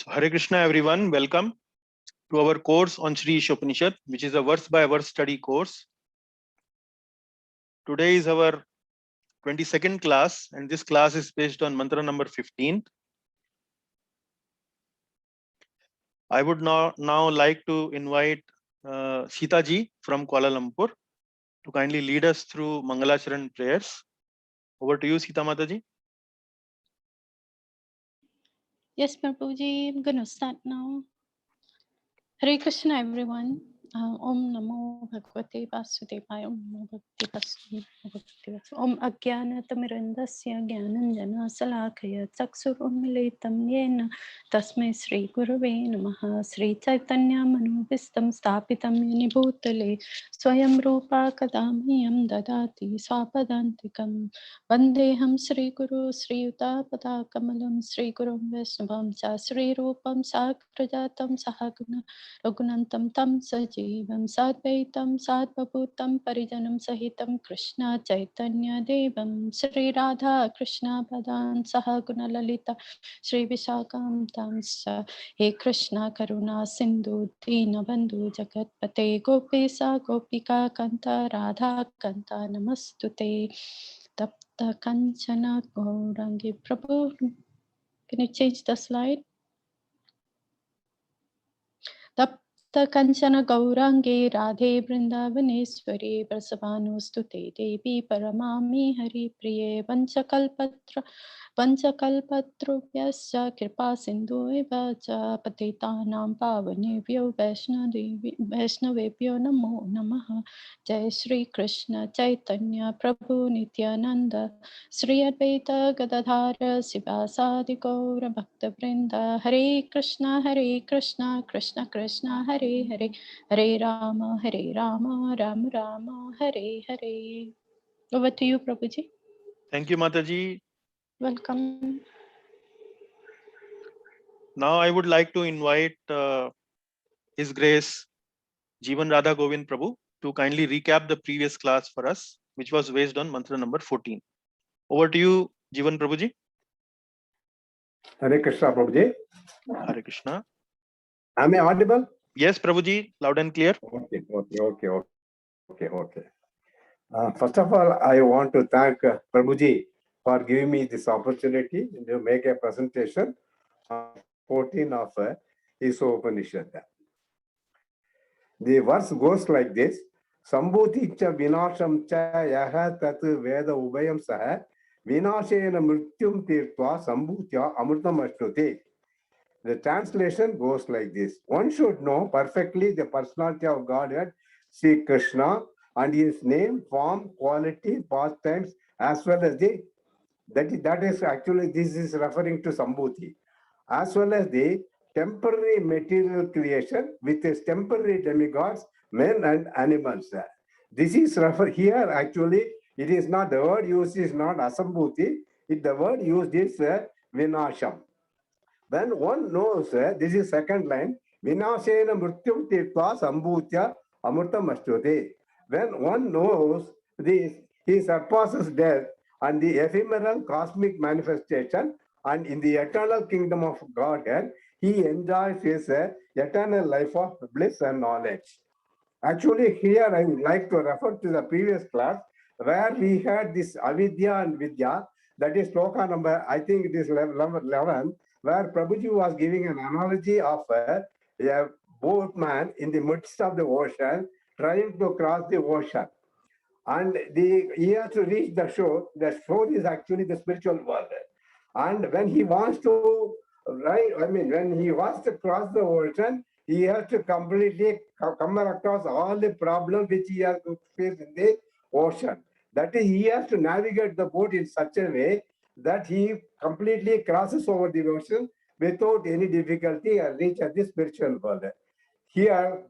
So, Hare Krishna everyone, welcome to our course on Sri Ishopanishad, which is a verse by verse study course. Today is our 22nd class and this class is based on mantra number 15. I would now like to invite Sita ji from Kuala Lumpur to kindly lead us through Mangalacharan prayers. Over to you, Sita Mata ji. Yes, Prabhuji, I'm going to start now. Hare Krishna, everyone. Om Namo Bhagavate Vasudevaya. Om Namo Bhagavate Vasudevaya. Om Ajnana Tamirandasya Jnananjana Salakaya Chaksur Unmilitam Yena Tasmai Sri Gurave Namaha Sri Chaitanya Manubhistam Stapitam Yeni Bhutale Swayam Rupa Kadamiyam Dadati Swapadantikam Vandeham Sri Guru Sri Yuta Pada Kamalam Sri Gurum Vaishnavam Cha Sri Rupam Sakrajatam Sahaguna Raghunantam Tam Sajivam Sadvaitam Sadvabhutam Parijanam Sahitam Krishna Chaitanya Devam Sri Radha Krishna Padan Sahaguna Lalita Sri Vishakam Tamsa He Krishna Karuna Sindhu Dina Bandhu Jagatpate Gopisa Gopika Kanta Radha Kanta Namastute Tapta Kanchana Gaurangi Prabhu. Can you change the slide? Tapta Kanchana Gaurangi Radhe Vrindavaneshwari Prasavanustuti Devi Paramami Hari Priye Vanchakalpatrubhyasya Kripa Sindhu Evacha Patitanam Pavanebhyo Vaishnavebhyo Namo Namaha Jai Shri Krishna Chaitanya Prabhu Nityananda Sri Advaita Gadadhara Sivasadi Gaura Bhakta Vrinda Hare Krishna Krishna Krishna Hare Hare Hare Rama Rama Rama Hare Hare. Over to you, Prabhuji. Thank you, Mataji. Welcome. Now I would like to invite His Grace Jeevan Radha Govind Prabhu to kindly recap the previous class for us, which was based on mantra number 14. Over to you, Jeevan Prabhuji. Hare Krishna, Prabhuji. Hare Krishna. Am I audible? Yes, Prabhuji, loud and clear. Okay. First of all, I want to thank Prabhuji for giving me this opportunity to make a presentation on 14 of Ishopanishad. The verse goes like this: Sambhuti cha vinasham cha yaha tat veda ubayam saha vinashena mrityum tirtva sambhutya amritam ashnuti. The translation goes like this: one should know perfectly the personality of Godhead, Sri Krishna, and his name, form, quality, pastimes, as well as the that is actually this is referring to Sambhuti, as well as the temporary material creation with its temporary demigods, men and animals. This is here actually it is not, the word used is not Asambhuti, the word used is Vinasham. When one knows, this is second line, Vinashena mrityum tirtva sambhutya amritam ashtute. When one knows this, he surpasses death and the ephemeral cosmic manifestation, and in the eternal kingdom of Godhead, he enjoys his eternal life of bliss and knowledge. Actually, here I would like to refer to the previous class where we had this avidya and vidya, that is sloka number, I think it is 11, where Prabhuji was giving an analogy of a boatman in the midst of the ocean trying to cross the ocean. And he has to reach the shore. The shore is actually the spiritual world. And when he wants to, when he wants to cross the ocean, he has to completely come across all the problems which he has to face in the ocean. That is, he has to navigate the boat in such a way that he completely crosses over the ocean without any difficulty and reach at the spiritual world. Here,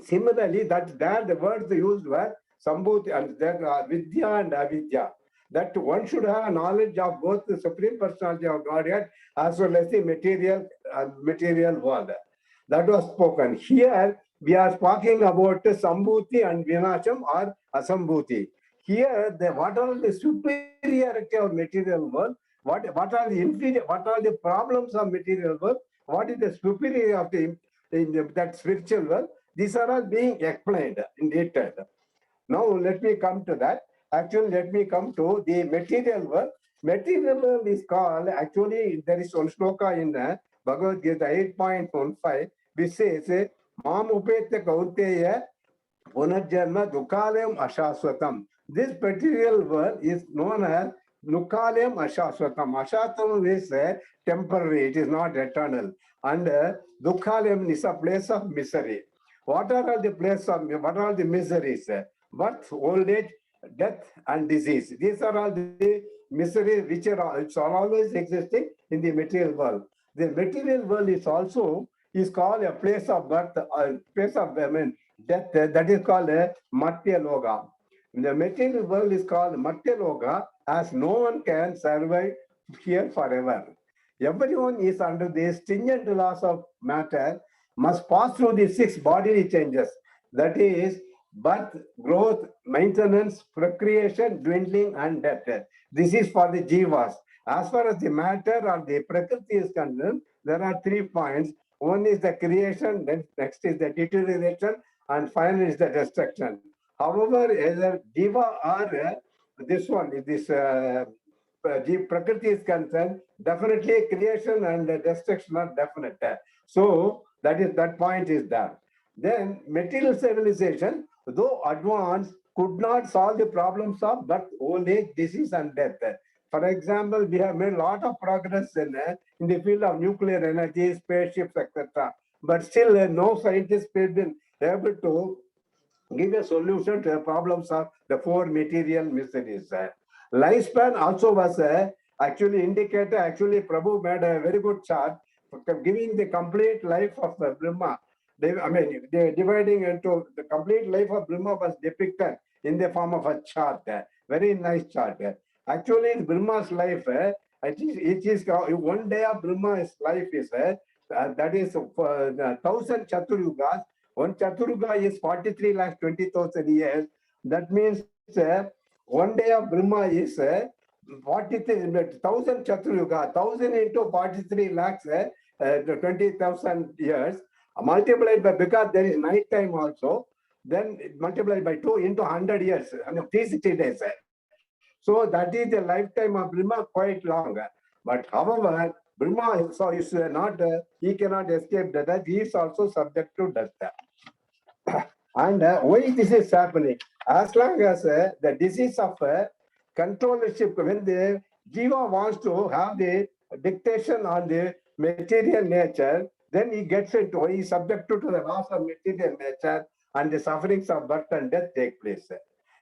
similarly, that there the words used were Sambhuti and then Vidya and Avidya. That one should have a knowledge of both the Supreme Personality of Godhead as well as the material world. That was spoken. Here, we are talking about Sambhuti and Vinasham or Asambhuti. Here, what are the superiority of material world? What are the inferior? What are the problems of material world? what is the superior of that spiritual world? These are all being explained in detail. Now let me come to that. Actually, let me come to the material world. Material world is called, actually, there is one shloka in Bhagavad Gita 8.15, which says, Mam upeta kaunteya punarjanma dukalayam ashaswatam. This material world is known as dukalayam ashaswatam. Ashaswatam is temporary, it is not eternal. And dukalayam is a place of misery. What are all the what are the miseries? Birth, old age, death, and disease. These are all the miseries which are always existing in the material world. The material world is also called a place of birth, a place of death. That is called a Matya Loga. The material world is called Matya Loga, as no one can survive here forever. Everyone is under the stringent laws of matter, must pass through the 6 bodily changes. That is birth, growth, maintenance, procreation, dwindling, and death. This is for the jivas. As far as the matter or the prakriti is concerned, there are 3 points. One is the creation, then next is the deterioration, and final is the destruction. However, either jiva or this one, this Prakriti is concerned, definitely creation and destruction are definite. So that point is there. Then material civilization, though advanced, could not solve the problems of birth, old age, disease, and death. For example, we have made a lot of progress in the field of nuclear energy, spaceships, etc. But still, no scientist has been able to give a solution to the problems of the 4 material miseries. Lifespan also was actually indicated. Actually, Prabhu made a very good chart giving the complete life of Brahma. They dividing into the complete life of Brahma was depicted in the form of a chart. Very nice chart. Actually, Brahma's life, it is 1 day of Brahma's life is that is 1,000 Chaturyugas. 1 Chaturyuga is 43 lakhs 20,000 years. That means 1 day of Brahma is 1,000 Chaturyuga. 1,000 into 43 lakhs 20,000 years. Multiplied by, because there is night time also, then multiplied by 2 into 100 years, 360 days. So that is the lifetime of Brahma, quite long. But however, Brahma is not, he cannot escape death. He is also subject to death. And why this is happening? As long as the disease of controllership, when the jiva wants to have the dictation on the material nature, then he gets into, he is subject to the laws of material nature, and the sufferings of birth and death take place.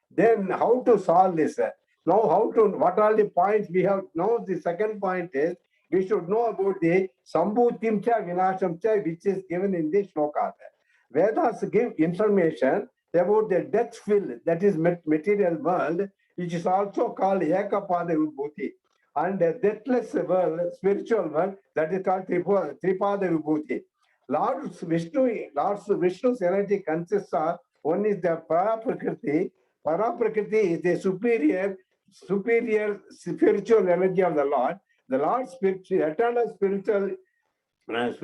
Then how to solve this? Now, what are the points we have? Now, the second point is, we should know about the Sambhutim cha Vinasham cha, which is given in the shloka. Vedas give information about the death field, that is material world, which is also called Ekapada Vibhuti. And the deathless world, spiritual world, that is called Tripada Vibhuti. Lord Vishnu's energy consists of, one is the Paraprakriti. Paraprakriti is the superior spiritual energy of the Lord. The Lord's eternal spiritual, that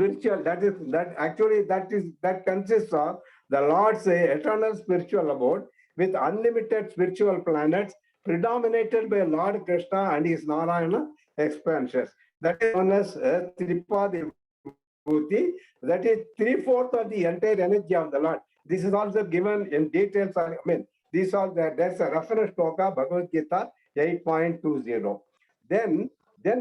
consists of the Lord's eternal spiritual abode with unlimited spiritual planets predominated by Lord Krishna and his Narayana expansions. That is known as Tripada Vibhuti. That is 3/4 of the entire energy of the Lord. This is also given in details. These are there's a reference shloka, Bhagavad Gita 8.20. Then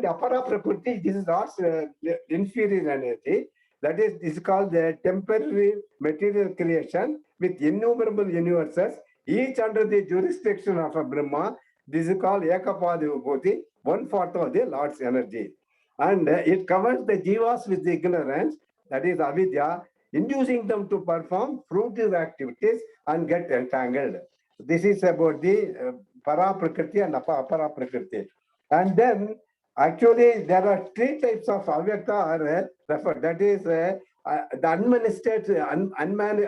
the Apara Prakriti, this is also inferior energy. That is called the temporary material creation with innumerable universes, each under the jurisdiction of a Brahma. This is called Ekapada Vibhuti, 1/4 of the Lord's energy. And it covers the jivas with ignorance, that is avidya, inducing them to perform fruitive activities and get entangled. This is about the para prakriti and apara prakriti. And then actually there are 3 types of avyakta are referred. That is the unmanifested,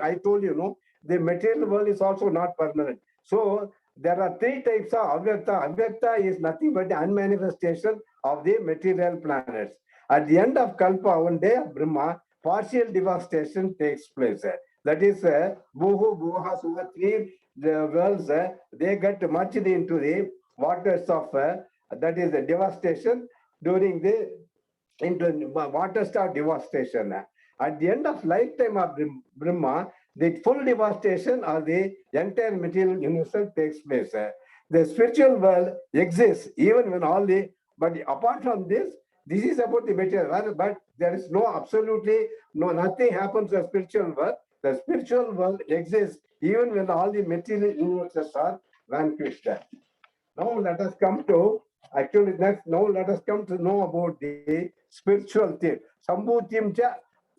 I told you, the material world is also not permanent. So there are 3 types of avyakta. Avyakta is nothing but the unmanifestation of the material planets. At the end of Kalpa, one day of Brahma, partial devastation takes place. That is, Bhuhu, Bhuha, Suha, three the worlds, they get merged into the waters of, that is the devastation during the into waters of devastation. At the end of lifetime of Brahma, the full devastation of the entire material universe takes place. The spiritual world exists even when all the, but apart from this, this is about the material, but there is no absolutely no nothing happens to the spiritual world. The spiritual world exists even when all the material universes are vanquished. Now let us come to actually next. Now let us come to know about the spiritual thing. Sambhutyam cha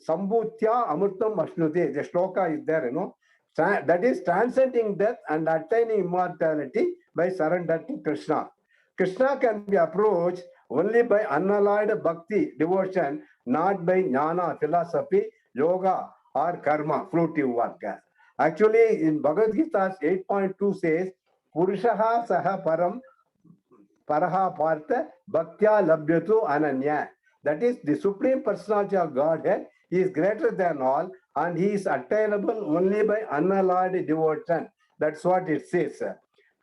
sambhutya amritam ashnute. The shloka is there, that is transcending death and attaining immortality by surrender to Krishna. Krishna can be approached only by unalloyed bhakti, devotion, not by jnana, philosophy, yoga, or karma, fruitive work. Actually, in Bhagavad Gita 8.2 says, Purushaha saha param paraha partha bhaktya labhyatu ananya. That is, the Supreme Personality of Godhead. He is greater than all, and he is attainable only by unalloyed devotion. That's what it says.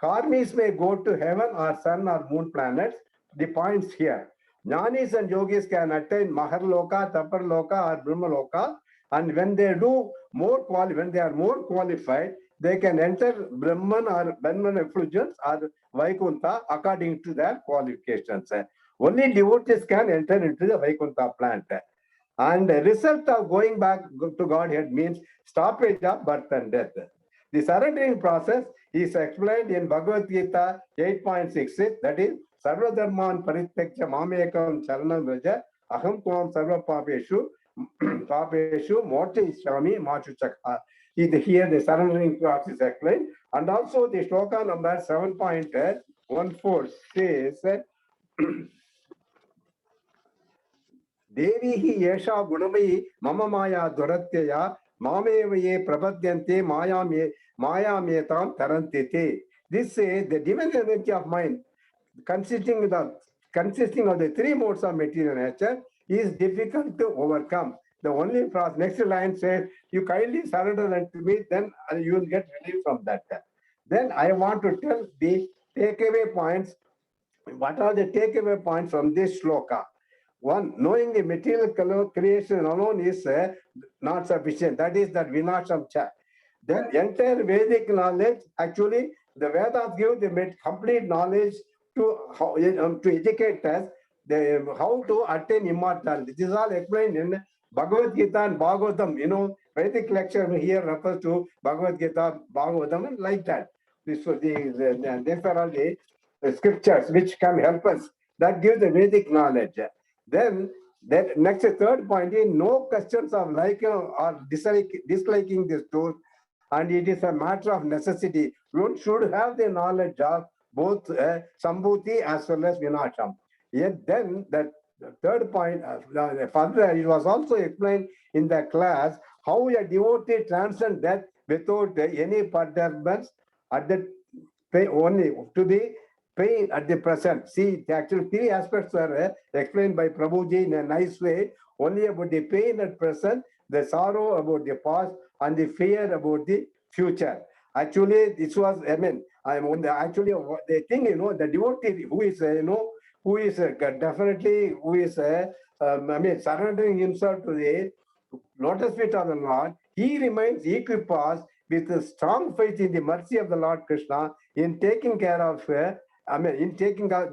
Karmis may go to heaven or sun or moon planets. The points here. Jnanis and yogis can attain Maharloka, Taparloka, or Brahmaloka, and when they do when they are more qualified, they can enter Brahman or Brahman effulgence or Vaikuntha according to their qualifications. Only devotees can enter into the Vaikuntha plant. And the result of going back to Godhead means stoppage of birth and death. The surrendering process is explained in Bhagavad Gita 8.66, that is, Sarva Dharman Parityaksha Mamekam Charanam Vraja Aham Tvam Sarva Papeshu Papeshu Moksha Swami Machuchakha. Here the surrendering process is explained. And also the shloka number 7.14 says, Devi hi yesha gunamai mama maya duratyaya mameva ye prapadyante maya metam tarantite. This says the divine energy of mind consisting of the three modes of material nature is difficult to overcome. The only process, next line says, you kindly surrender unto me, then you will get relief from that. Then I want to tell the takeaway points. What are the takeaway points from this shloka? One, knowing the material creation alone is not sufficient. That is that vinasham cha. Then entire Vedic knowledge, actually, the Vedas give the complete knowledge to educate us how to attain immortality. This is all explained in Bhagavad Gita and Bhagavatam. Vedic lecture here refers to Bhagavad Gita, Bhagavatam, and like that. These are all the scriptures which can help us. That gives the Vedic knowledge. Then that next third point is no questions of liking or disliking this truth, and it is a matter of necessity. One should have the knowledge of both Sambhuti as well as Vinasham. Yet then the third point, further, it was also explained in the class how a devotee transcends death without any perturbance at the only to the pain at the present. See, the actual three aspects are explained by Prabhuji in a nice way. Only about the pain at present, the sorrow about the past, and the fear about the future. Actually, this was, actually the thing, the devotee who is, definitely, who is, surrendering himself to the lotus feet of the Lord, he remains equipoised with a strong faith in the mercy of the Lord Krishna in taking care of, he is taking care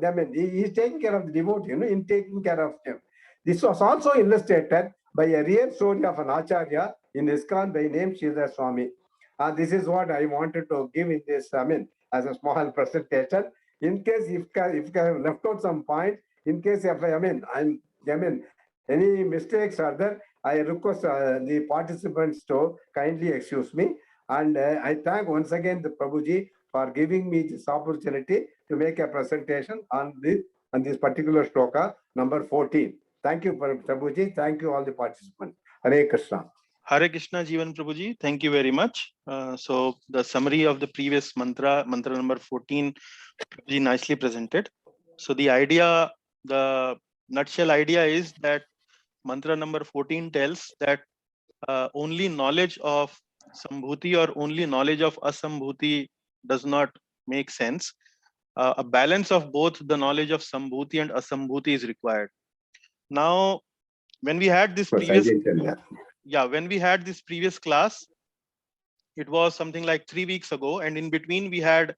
of the devotee, in taking care of him. This was also illustrated by a real story of an acharya in Iskcon by name Sridhar Swami. This is what I wanted to give in this, as a small presentation. In case if I have left out some point, in case if any mistakes are there, I request the participants to kindly excuse me. And I thank once again the Prabhuji for giving me this opportunity to make a presentation on this particular shloka number 14. Thank you, Prabhuji. Thank you all the participants. Hare Krishna. Hare Krishna, Jivan Prabhuji. Thank you very much. So the summary of the previous mantra number 14, Prabhuji nicely presented. So the idea, the nutshell idea is that mantra number 14 tells that only knowledge of Sambhuti or only knowledge of Asambhuti does not make sense. A balance of both the knowledge of Sambhuti and Asambhuti is required. Now, when we had this previous, when we had this previous class, it was something like 3 weeks ago, and in between we had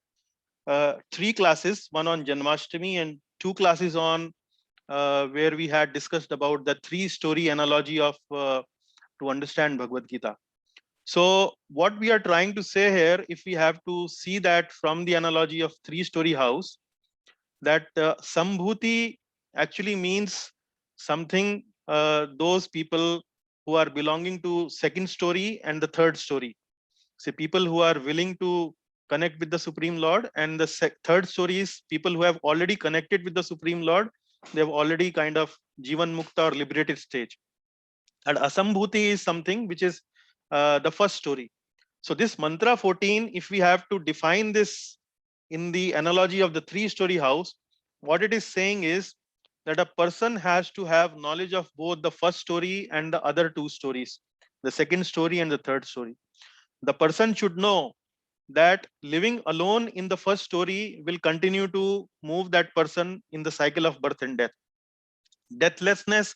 3 classes, one on Janmashtami and 2 classes on where we had discussed about the 3-story analogy of to understand Bhagavad Gita. So what we are trying to say here, if we have to see that from the analogy of 3-story house, that Sambhuti actually means something, those people who are belonging to 2nd story and the 3rd story. Say people who are willing to connect with the Supreme Lord, and the 3rd story is people who have already connected with the Supreme Lord. They have already kind of Jivan Mukta or liberated stage. And Asambhuti is something which is the 1st story. So this mantra 14, if we have to define this in the analogy of the 3-story house, what it is saying is that a person has to have knowledge of both the 1st story and the other 2 stories, the 2nd story and the 3rd story. The person should know that living alone in the 1st story will continue to move that person in the cycle of birth and death. Deathlessness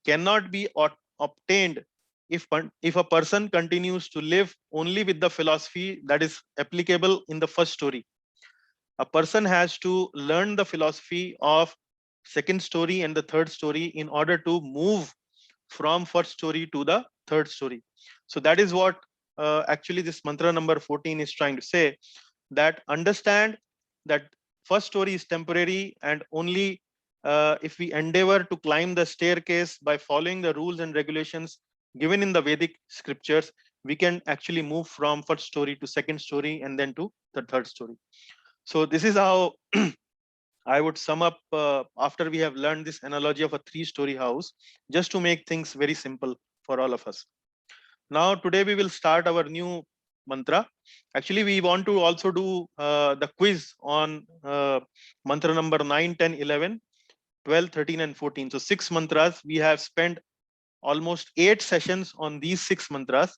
cannot be obtained if a person continues to live only with the philosophy that is applicable in the 1st story. A person has to learn the philosophy of 2nd story and the 3rd story in order to move from 1st story to the 3rd story. So that is what actually this mantra number 14 is trying to say, that understand that 1st story is temporary, and only if we endeavor to climb the staircase by following the rules and regulations given in the Vedic scriptures, we can actually move from 1st story to 2nd story and then to the 3rd story. So this is how I would sum up after we have learned this analogy of a 3-story house, just to make things very simple for all of us. Now, today we will start our new mantra. Actually, we want to also do the quiz on mantra number 9, 10, 11, 12, 13, and 14. So 6 mantras. We have spent almost 8 sessions on these 6 mantras.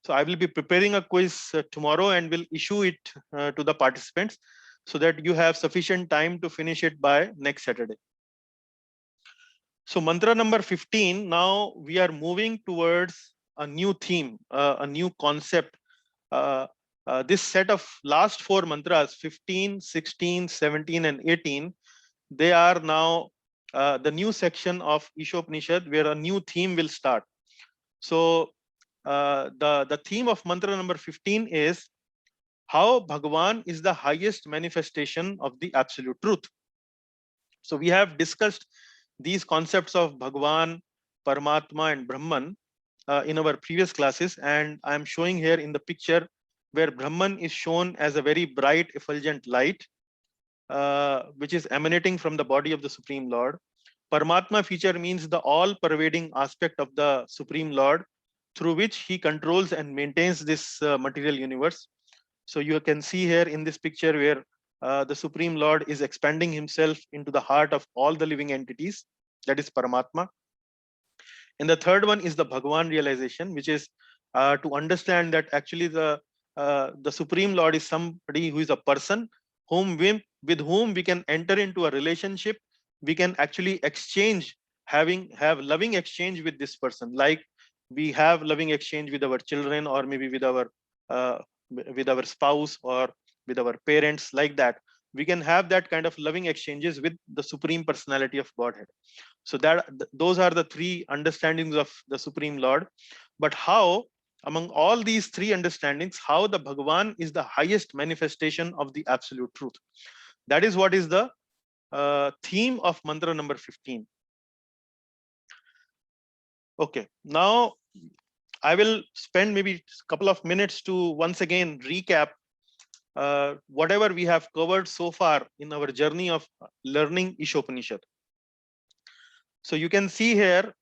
So I will be preparing a quiz tomorrow and will issue it to the participants so that you have sufficient time to finish it by next Saturday. So mantra number 15, now we are moving towards a new theme, a new concept. This set of last 4 mantras, 15, 16, 17, and 18, they are now the new section of Ishopanishad where a new theme will start. So the theme of mantra number 15 is how Bhagavan is the highest manifestation of the absolute truth. So we have discussed these concepts of Bhagavan, Paramatma, and Brahman in our previous classes, and I am showing here in the picture where Brahman is shown as a very bright effulgent light which is emanating from the body of the Supreme Lord. Paramatma feature means the all-pervading aspect of the Supreme Lord through which he controls and maintains this material universe. So you can see here in this picture where the Supreme Lord is expanding himself into the heart of all the living entities. That is Paramatma. And the third one is the Bhagavan realization, which is to understand that actually the Supreme Lord is somebody who is a person with whom we can enter into a relationship. We can actually exchange, have loving exchange with this person, like we have loving exchange with our children, or maybe with our spouse, or with our parents, like that. We can have that kind of loving exchanges with the Supreme Personality of Godhead. So those are the 3 understandings of the Supreme Lord. But how, among all these 3 understandings, how the Bhagavan is the highest manifestation of the absolute truth? That is what is the theme of mantra number 15. Okay, now I will spend maybe a couple of minutes to once again recap whatever we have covered so far in our journey of learning Ishopanishad. So you can see here,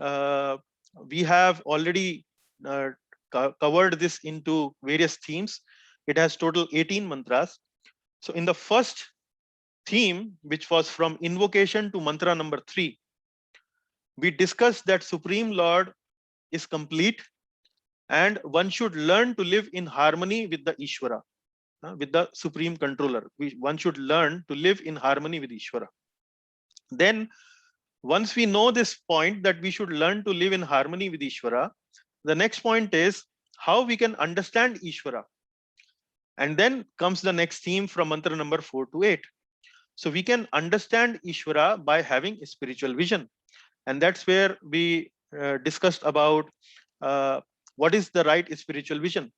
we have already covered this into various themes. It has total 18 mantras. So in the first theme, which was from invocation to mantra number 3, we discussed that Supreme Lord is complete and one should learn to live in harmony with the Ishvara, with the Supreme Controller. One should learn to live in harmony with Ishvara. Then, once we know this point that we should learn to live in harmony with Ishvara, the next point is how we can understand Ishvara. And then comes the next theme from mantra number 4 to 8. So we can understand Ishvara by having a spiritual vision. And that's where we discussed about what is the right spiritual vision.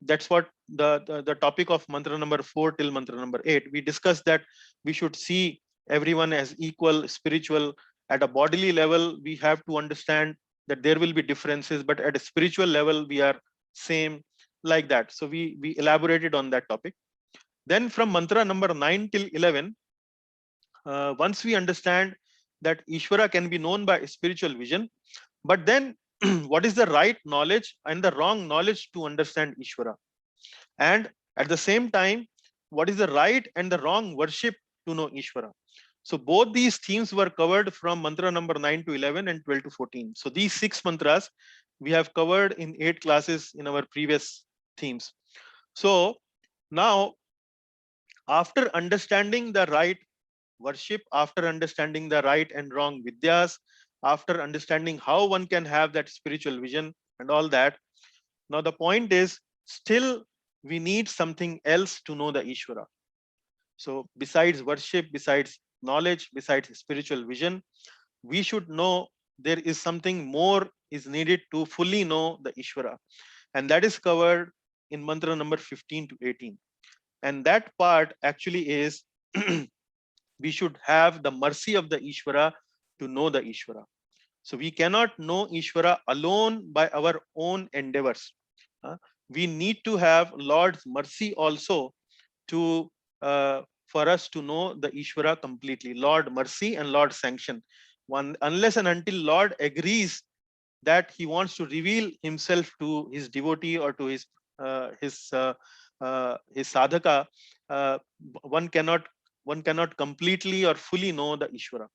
That's what the topic of mantra number 4 till mantra number 8. We discussed that we should see everyone as equal, spiritual. At a bodily level, we have to understand that there will be differences, but at a spiritual level, we are same, like that. So we elaborated on that topic. Then from mantra number 9 till 11, once we understand that Ishvara can be known by spiritual vision, but then what is the right knowledge and the wrong knowledge to understand Ishvara? And at the same time, what is the right and the wrong worship to know Ishvara? So both these themes were covered from mantra number 9 to 11 and 12 to 14. So these 6 mantras we have covered in 8 classes in our previous themes. So now, after understanding the right worship, after understanding the right and wrong vidyas, after understanding how one can have that spiritual vision and all that, now the point is still we need something else to know the Ishvara. So besides worship, besides knowledge, besides spiritual vision, we should know there is something more is needed to fully know the Ishvara. And that is covered in mantra number 15 to 18. And that part actually is we should have the mercy of the Ishvara to know the Ishvara. So we cannot know Ishvara alone by our own endeavors. We need to have Lord's mercy also to for us to know the Ishvara completely. Lord mercy and Lord sanction. Unless and until Lord agrees that he wants to reveal himself to his devotee or to his sadhaka, one cannot completely or fully know the Ishvara.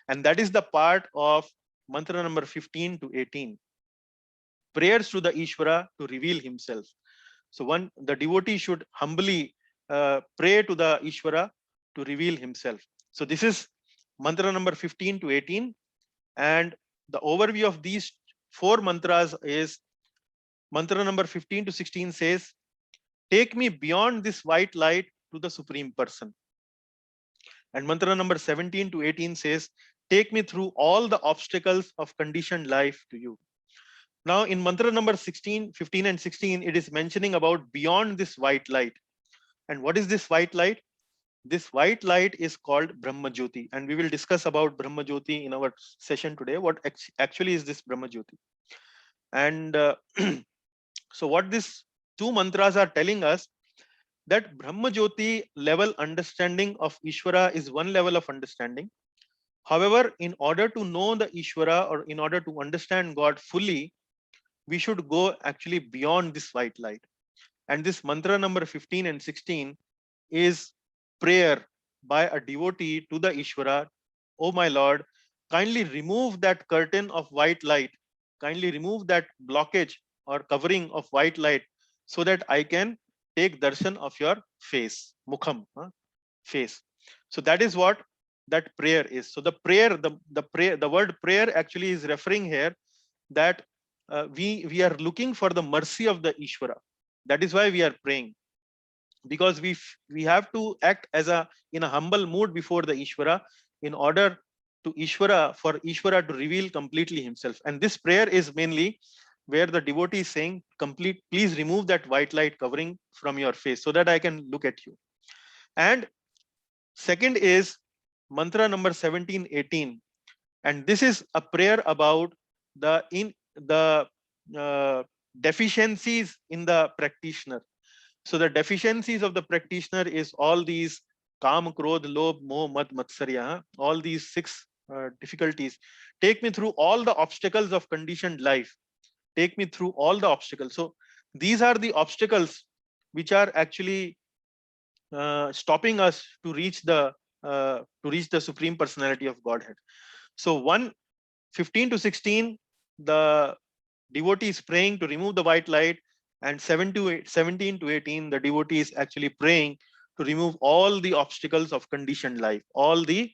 And that is the part of mantra number 15 to 18. Prayers to the Ishvara to reveal himself. So the devotee should humbly pray to the Ishvara to reveal himself. So this is mantra number 15 to 18. And the overview of these 4 mantras is mantra number 15 to 16 says, take me beyond this white light to the Supreme Person. And mantra number 17 to 18 says, take me through all the obstacles of conditioned life to you. Now in mantra number 16, 15 and 16, it is mentioning about beyond this white light. And what is this white light? This white light is called Brahma Jyoti. And we will discuss about Brahma Jyoti in our session today. What actually is this Brahma Jyoti? And so what these 2 mantras are telling us, that Brahma Jyoti level understanding of Ishvara is one level of understanding. However, in order to know the Ishvara or in order to understand God fully, we should go actually beyond this white light. And this mantra number 15 and 16 is prayer by a devotee to the Ishvara. Oh my Lord, kindly remove that curtain of white light. Kindly remove that blockage or covering of white light so that I can take darshan of your face, mukham, face. So that is what that prayer is. So the prayer, the word prayer actually is referring here that we are looking for the mercy of the Ishvara. That is why we are praying, because we have to act as in a humble mood before the Ishvara in order to for Ishvara to reveal completely himself. And this prayer is mainly where the devotee is saying, please remove that white light covering from your face so that I can look at you. And second is mantra number 17, 18. And this is a prayer about the deficiencies in the practitioner. So the deficiencies of the practitioner is all these Kam, Krodh, Lobh, Moh, Mad, Matsarya, all these 6 difficulties. Take me through all the obstacles of conditioned life. Take me through all the obstacles. So these are the obstacles which are actually stopping us to reach the Supreme Personality of Godhead. So 1:15 to 16, the devotee is praying to remove the white light, and 17 to 18, the devotee is actually praying to remove all the obstacles of conditioned life, all the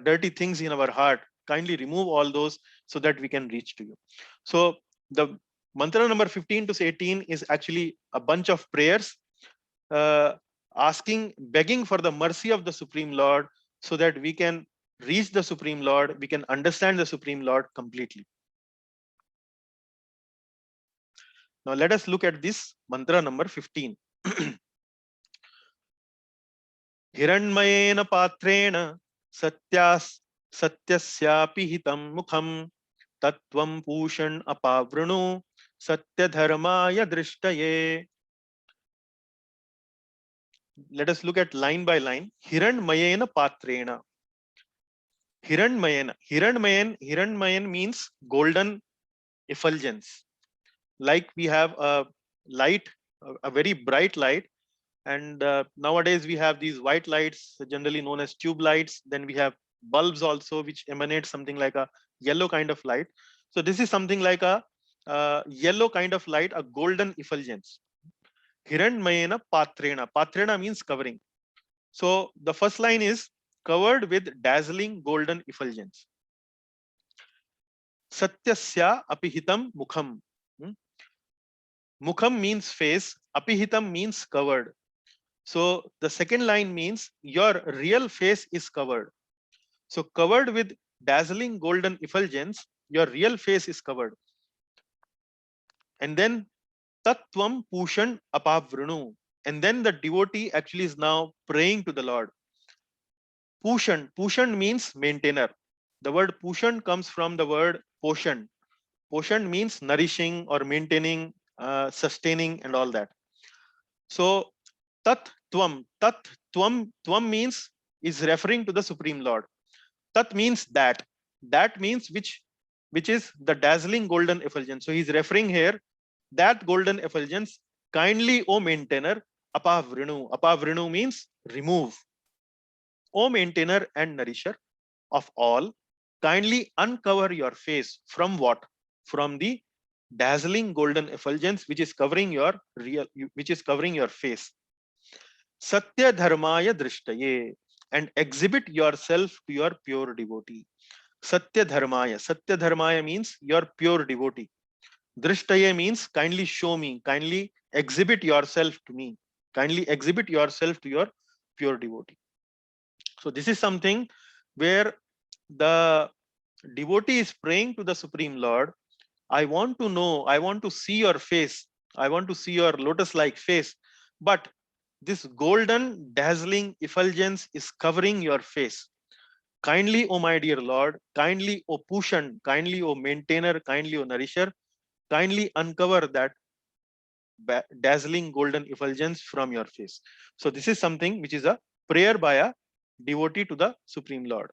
dirty things in our heart. Kindly remove all those so that we can reach to you. So the mantra number 15 to 18 is actually a bunch of prayers, uh, begging for the mercy of the Supreme Lord, so that we can reach the Supreme Lord, we can understand the Supreme Lord completely. Now let us look at this mantra number 15. Hiranmayena patrena satyasyapi hitam mukham tatvam pushan apavrunu satyadharmaya drishtaye. Let us look at line by line. Hiranmayena patrena. Hiranmayan means golden effulgence. Like we have a light, a very bright light, and nowadays we have these white lights, generally known as tube lights. Then we have bulbs also, which emanate something like a yellow kind of light. So this is something like a yellow kind of light, a golden effulgence. Hiranmayena patrena. Patrena means covering. So the first line is covered with dazzling golden effulgence. Satyasya apihitam mukham. Mukham means face, apihitam means covered. So the second line means your real face is covered. So covered with dazzling golden effulgence, your real face is covered. And then tattvam pushan apavrunu. And then the devotee actually is now praying to the Lord. Pushan means maintainer. The word pushan comes from the word poshan. Poshan means nourishing or maintaining, sustaining, and all that. So tat tvam means is referring to the Supreme Lord. Tat means that. That means which is the dazzling golden effulgence. So he's referring here that golden effulgence. Kindly, O maintainer, apavrinu. Apavrinu means remove. O maintainer and nourisher of all, kindly uncover your face from what? From the dazzling golden effulgence which is covering your face. Satya dharmaya drishtaye, and exhibit yourself to your pure devotee. Satya dharmaya means your pure devotee. Drishtaye means kindly show me, kindly exhibit yourself to me, kindly exhibit yourself to your pure devotee. So this is something where the devotee is praying to the Supreme Lord. I want to know, I want to see your face, I want to see your lotus-like face, but this golden dazzling effulgence is covering your face. Kindly, O my dear Lord, kindly, O Pushan, kindly, O maintainer, kindly, O nourisher, kindly uncover that dazzling golden effulgence from your face. So this is something which is a prayer by a devotee to the Supreme Lord.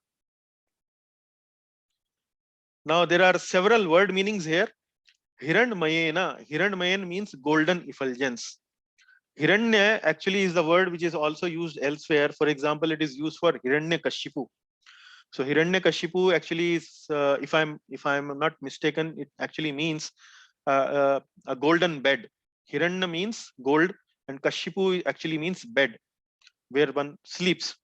Now there are several word meanings here. Hiranmayan means golden effulgence. Hiranya actually is the word which is also used elsewhere. For example, it is used for Hiranyakashipu. So Hiranyakashipu actually is, if I'm not mistaken, it actually means a golden bed. Hiranya means gold, and Kashipu actually means bed where one sleeps.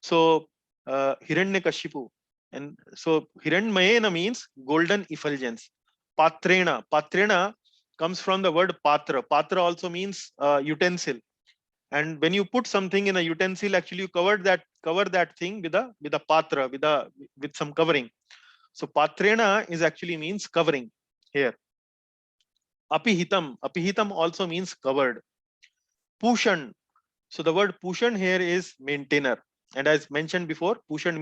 So Hiranyakashipu, and so Hiranmayena means golden effulgence. Patrena comes from the word patra. Patra also means utensil. And when you put something in a utensil, actually you cover that thing with a patra, with some covering. So patrena is actually means covering here. Apihitam also means covered. Pushan. So the word pushan here is maintainer. And as mentioned before, pushan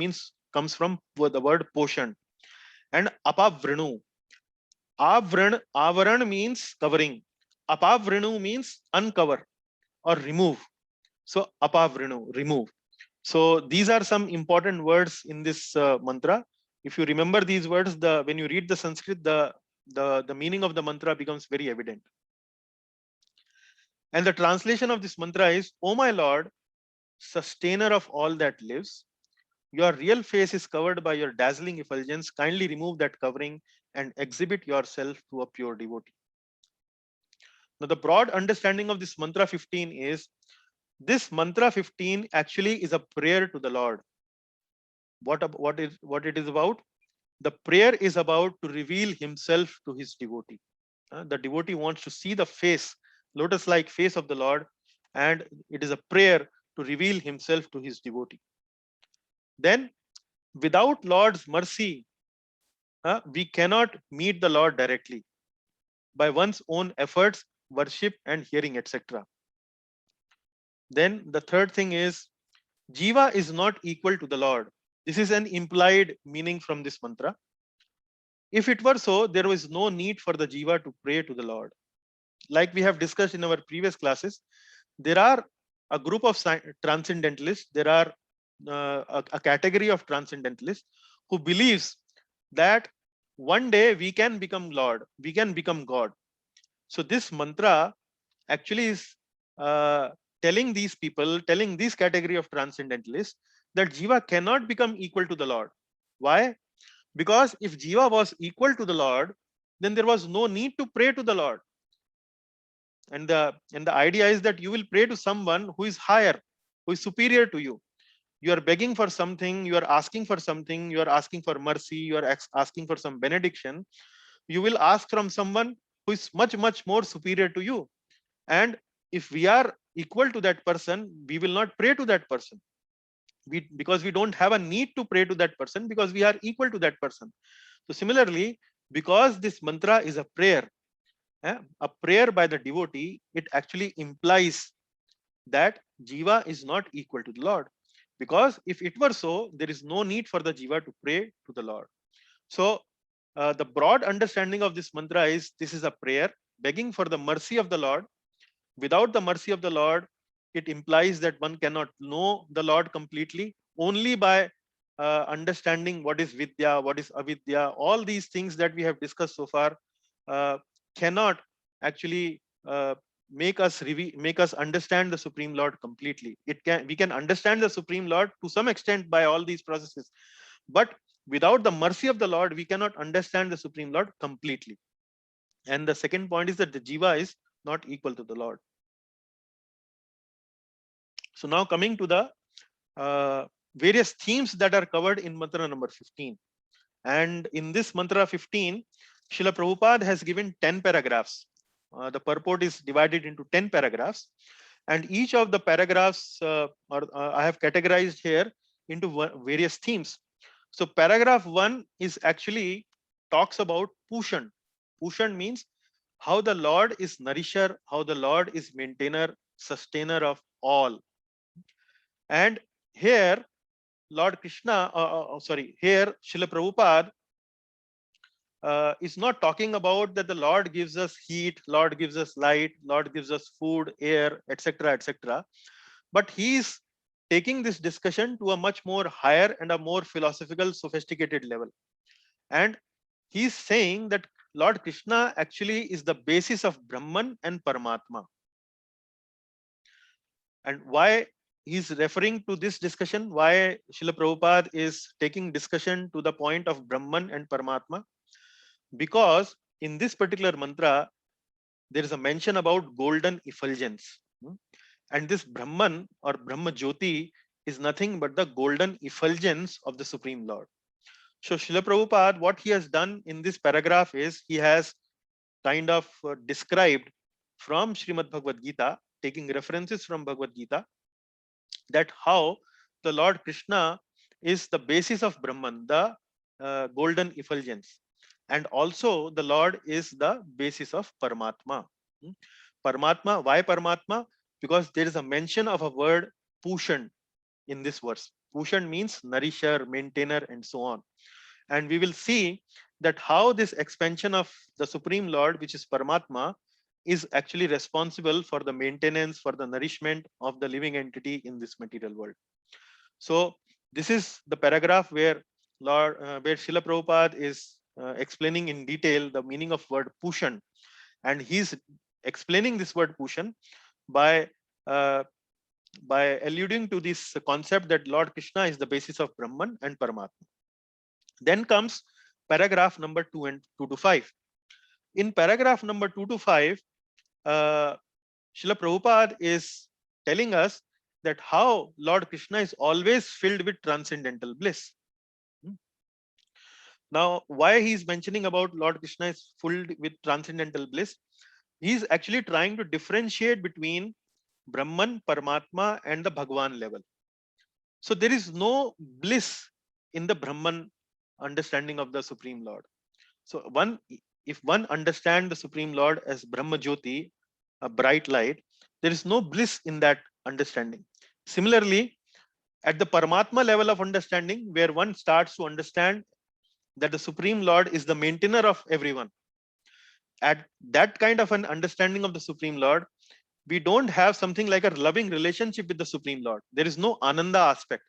comes from the word poshan. And apavrinu. Avaran means covering. Apavrinu means uncover or remove. So apavrinu, remove. So these are some important words in this mantra. If you remember these words, when you read the Sanskrit, the meaning of the mantra becomes very evident. And the translation of this mantra is, "O my Lord, sustainer of all that lives. Your real face is covered by your dazzling effulgence. Kindly remove that covering and exhibit yourself to a pure devotee. Now, the broad understanding of this mantra 15 is this mantra 15 actually is a prayer to the Lord. What it is about? The prayer is about to reveal himself to his devotee. The devotee wants to see the face, lotus-like face of the Lord, and it is a prayer to reveal himself to his devotee. Then, without Lord's mercy, we cannot meet the Lord directly by one's own efforts, worship, and hearing, etc. Then the third thing is Jiva is not equal to the Lord. This is an implied meaning from this mantra. If it were so, there was no need for the Jiva to pray to the Lord. Like we have discussed in our previous classes, there are a group of transcendentalists, there are a category of transcendentalists who believes that one day we can become Lord, we can become God. So this mantra actually is telling these people, telling this category of transcendentalists that Jiva cannot become equal to the Lord. Why? Because if Jiva was equal to the Lord, then there was no need to pray to the Lord. And the idea is that you will pray to someone who is higher, who is superior to you. You are begging for something, you are asking for something, you are asking for mercy, you are asking for some benediction. You will ask from someone who is much, much more superior to you. And if we are equal to that person, we will not pray to that person. Because we don't have a need to pray to that person, because we are equal to that person. So similarly, because this mantra is a prayer by the devotee, it actually implies that Jiva is not equal to the Lord. Because if it were so, there is no need for the Jiva to pray to the Lord. So the broad understanding of this mantra is this is a prayer begging for the mercy of the Lord. Without the mercy of the Lord, it implies that one cannot know the Lord completely. Only by understanding what is Vidya, what is Avidya, all these things that we have discussed so far cannot actually make us understand the Supreme Lord completely. We can understand the Supreme Lord to some extent by all these processes, but without the mercy of the Lord, we cannot understand the Supreme Lord completely. And the second point is that the Jiva is not equal to the Lord. So now coming to the various themes that are covered in mantra number 15. And in this mantra 15, Srila Prabhupada has given 10 paragraphs. The purport is divided into 10 paragraphs. And each of the paragraphs I have categorized here into various themes. So paragraph 1 is actually talks about Pushan. Pushan means how the Lord is nourisher, how the Lord is maintainer, sustainer of all. And here Lord Krishna, here Srila Prabhupada is not talking about that the Lord gives us heat, Lord gives us light, Lord gives us food, air, etc., etc. But he is taking this discussion to a much more higher and a more philosophical, sophisticated level. And he is saying that Lord Krishna actually is the basis of Brahman and Paramatma. And why he's referring to this discussion, why Srila Prabhupada is taking discussion to the point of Brahman and Paramatma? Because in this particular mantra, there is a mention about golden effulgence. And this Brahman or Brahma Jyoti is nothing but the golden effulgence of the Supreme Lord. So Srila Prabhupada, what he has done in this paragraph is he has kind of described from Srimad Bhagavad Gita, taking references from Bhagavad Gita, that how the Lord Krishna is the basis of Brahman, the golden effulgence. And also the Lord is the basis of Paramatma. Paramatma, why Paramatma? Because there is a mention of a word Pushan in this verse. Pushan means nourisher, maintainer, and so on. And we will see that how this expansion of the Supreme Lord, which is Paramatma, is actually responsible for the maintenance, for the nourishment of the living entity in this material world. So this is the paragraph where where Srila Prabhupada is explaining in detail the meaning of word Pushan, and he's explaining this word Pushan by by alluding to this concept that Lord Krishna is the basis of Brahman and Paramatma. Then comes paragraph number 2 and 2 to 5. In paragraph number 2 to 5, Srila Prabhupada is telling us that how Lord Krishna is always filled with transcendental bliss. Now, why he is mentioning about Lord Krishna is filled with transcendental bliss? He is actually trying to differentiate between Brahman, Paramatma, and the Bhagwan level. So there is no bliss in the Brahman understanding of the Supreme Lord. So if one understands the Supreme Lord as Brahma Jyoti, a bright light, there is no bliss in that understanding. Similarly, at the Paramatma level of understanding, where one starts to understand that the Supreme Lord is the maintainer of everyone, at that kind of an understanding of the Supreme Lord, we don't have something like a loving relationship with the Supreme Lord. There is no Ananda aspect.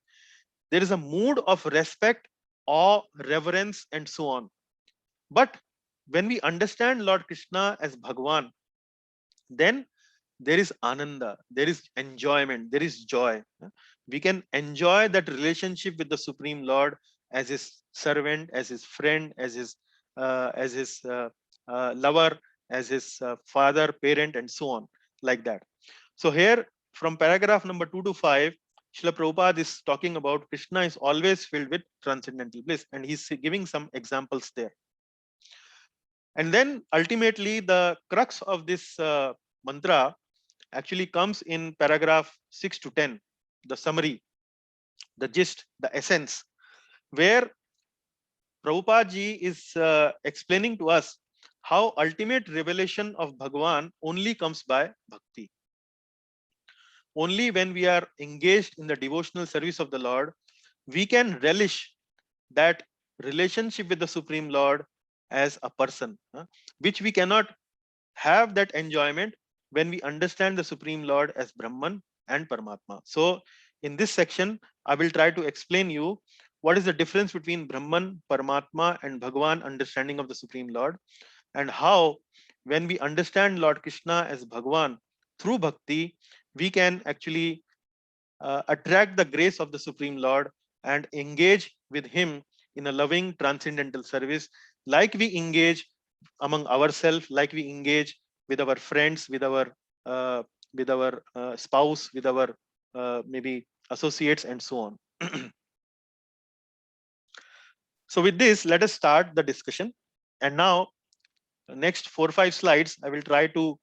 There is a mood of respect, awe, reverence, and so on. But when we understand Lord Krishna as Bhagwan, then there is Ananda, there is enjoyment, there is joy. We can enjoy that relationship with the Supreme Lord as his servant, as his friend, as his lover, as his father, parent, and so on, like that. So here, from paragraph number 2 to 5, Srila Prabhupada is talking about Krishna is always filled with transcendental bliss, and he's giving some examples there. And then ultimately, the crux of this mantra actually comes in paragraph 6 to 10, the summary, the gist, the essence, where Prabhupada ji is explaining to us how ultimate revelation of Bhagwan only comes by bhakti. Only when we are engaged in the devotional service of the Lord, we can relish that relationship with the Supreme Lord as a person, which we cannot have that enjoyment when we understand the Supreme Lord as Brahman and Paramatma. So in this section, I will try to explain you what is the difference between Brahman, Paramatma, and Bhagwan understanding of the Supreme Lord, and how when we understand Lord Krishna as Bhagwan through bhakti, we can actually attract the grace of the Supreme Lord and engage with him in a loving transcendental service, like we engage among ourselves, like we engage with our friends, with our spouse, with our maybe associates, and so on. So with this, let us start the discussion. And now, next 4 or 5 slides, I will try to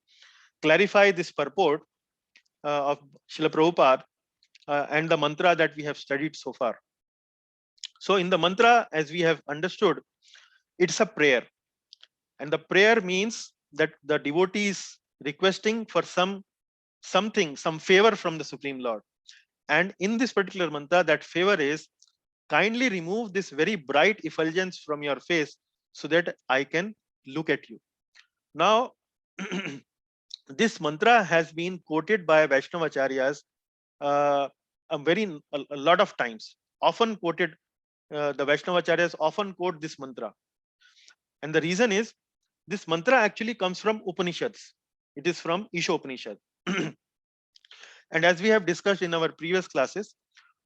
clarify this purport of Srila Prabhupada and the mantra that we have studied so far. So in the mantra, as we have understood, it's a prayer. And the prayer means that the devotee is requesting for some favor from the Supreme Lord. And in this particular mantra, that favor is, kindly remove this very bright effulgence from your face so that I can look at you. Now, this mantra has been quoted by Vaishnava acharyas a lot of times. Often quoted, the Vaishnava acharyas often quote this mantra. And the reason is, this mantra actually comes from Upanishads. It is from Ishopanishad. And as we have discussed in our previous classes,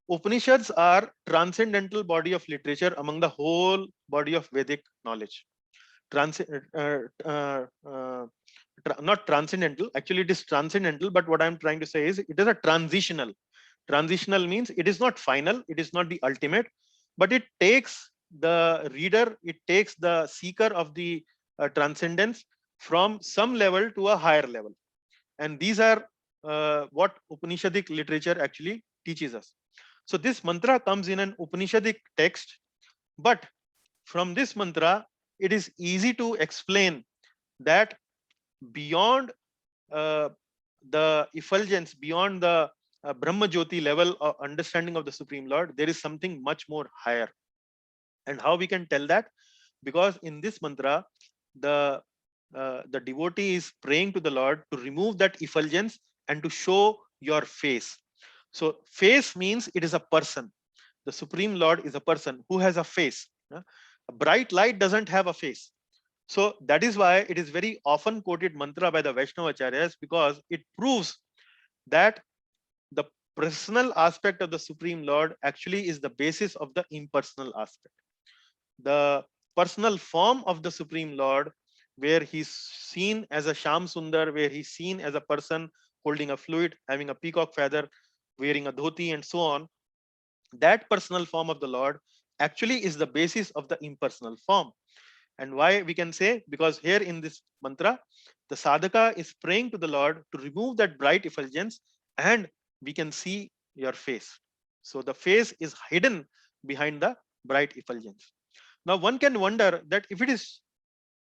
Upanishads are transcendental body of literature among the whole body of Vedic knowledge. Not transcendental, actually it is transcendental, but what I'm trying to say is it is a transitional. Transitional means it is not final, it is not the ultimate, but it takes the reader, it takes the seeker of the transcendence from some level to a higher level. And these are what Upanishadic literature actually teaches us. So this mantra comes in an Upanishadic text, but from this mantra, it is easy to explain that beyond the effulgence, beyond the Brahma Jyoti level of understanding of the Supreme Lord, there is something much more higher. And how we can tell that? Because in this mantra, the devotee is praying to the Lord to remove that effulgence and to show your face. So face means it is a person. The Supreme Lord is a person who has a face. A bright light doesn't have a face. So that is why it is very often quoted mantra by the Vaishnava acharyas, because it proves that the personal aspect of the Supreme Lord actually is the basis of the impersonal aspect. The personal form of the Supreme Lord, where he's seen as a Sham Sundar, where he's seen as a person holding a fluid, having a peacock feather, wearing a dhoti, and so on, that personal form of the Lord actually is the basis of the impersonal form. And why we can say? Because here in this mantra, the sadhaka is praying to the Lord to remove that bright effulgence, and we can see your face. So the face is hidden behind the bright effulgence. Now one can wonder that if it is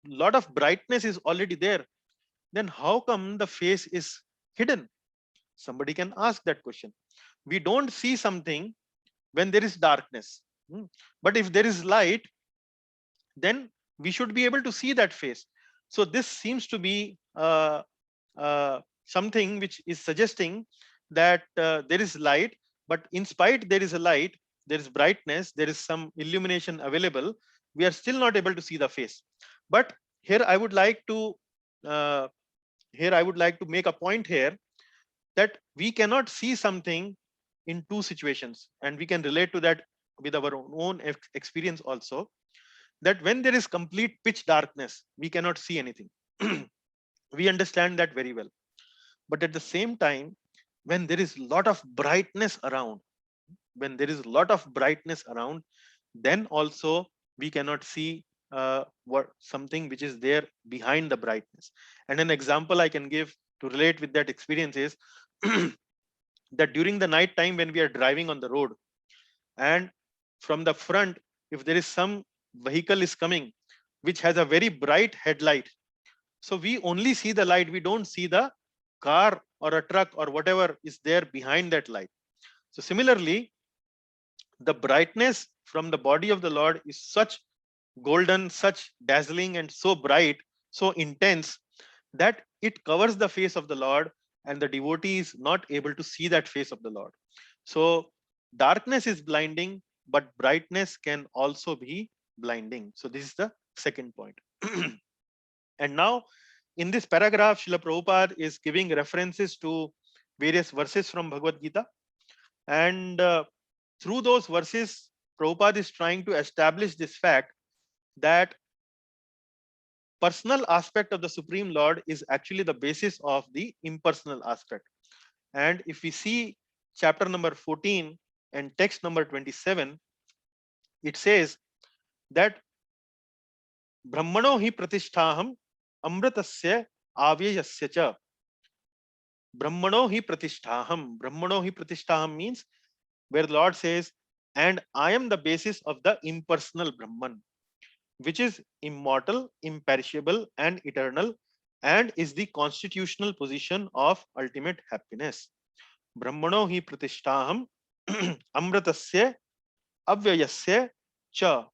lot of brightness is already there, then how come the face is hidden? Somebody can ask that question. We don't see something when there is darkness. But if there is light, then we should be able to see that face. So this seems to be something which is suggesting that there is light, but in spite there is a light, there is brightness, there is some illumination available, we are still not able to see the face. But here I would like to uh, make a point here, that we cannot see something in two situations, and we can relate to that with our own experience also, that when there is complete pitch darkness, we cannot see anything. We understand that very well. But at the same time, when there is lot of brightness around, then also we cannot see what something which is there behind the brightness. And an example I can give to relate with that experience is that during the night time when we are driving on the road, and from the front, if there is some vehicle is coming which has a very bright headlight, so we only see the light, we don't see the car or a truck or whatever is there behind that light. So similarly, the brightness from the body of the Lord is such golden, such dazzling, and so bright, so intense, that it covers the face of the Lord, and the devotee is not able to see that face of the Lord. So darkness is blinding, but brightness can also be blinding. So this is the second point. And now in this paragraph, Srila Prabhupada is giving references to various verses from Bhagavad Gita. And through those verses, Prabhupada is trying to establish this fact that personal aspect of the Supreme Lord is actually the basis of the impersonal aspect. And if we see chapter number 14 and text number 27, it says that Brahmano hi pratisthaham amritasya avyayasya cha. Brahmano hi pratisthaham. Brahmano hi pratisthaham means where the Lord says, and I am the basis of the impersonal Brahman, which is immortal, imperishable, and eternal, and is the constitutional position of ultimate happiness. Brahmano hi pratisthaham amritasya avyayasya cha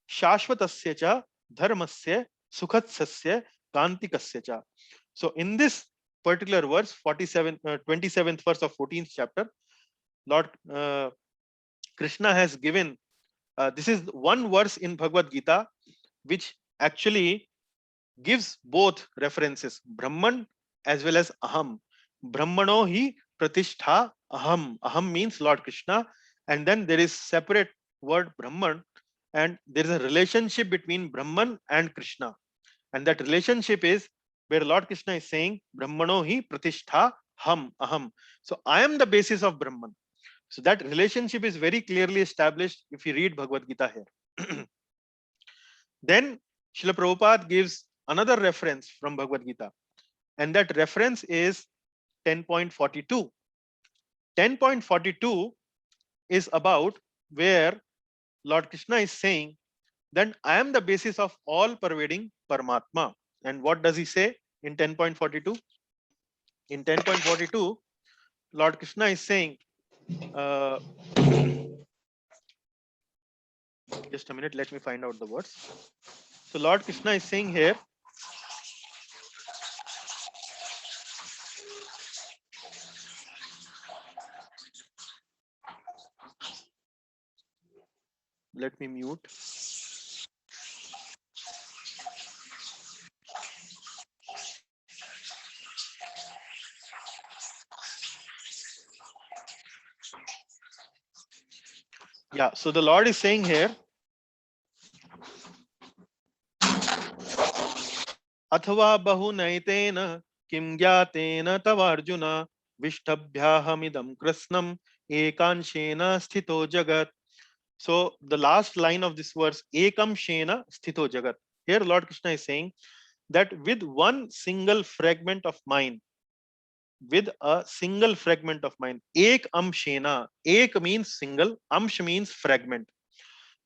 shashvatasya cha dharmasya sukhatsasya kantikasya cha. So in this particular verse, 27th verse of 14th chapter, Lord Krishna has given, this is one verse in Bhagavad Gita which actually gives both references, Brahman as well as Aham. Brahmano hi pratishtha aham. Aham means Lord Krishna, and then there is separate word Brahman, and there is a relationship between Brahman and Krishna, and that relationship is where Lord Krishna is saying Brahmano hi pratishtha aham. So I am the basis of Brahman. So that relationship is very clearly established if you read Bhagavad Gita here. Then Srila Prabhupada gives another reference from Bhagavad Gita, and that reference is 10.42. 10.42 is about where Lord Krishna is saying, then I am the basis of all pervading Paramatma. And what does he say in 10.42? In 10.42, Lord Krishna is saying, just a minute, let me find out the words. So Lord Krishna is saying here, let me mute. Yeah, so the Lord is saying here, अथवा बहुनैतेन किं ज्ञातेन तव अर्जुन विष्टभ्याहमिदं कृष्णं एकांशेन स्थितो जगत्. So the last line of this verse, ekam shena sthito jagat. Here Lord Krishna is saying that with one single fragment of mind, with a single fragment of mind, ek amshena, ek means single, amsh means fragment.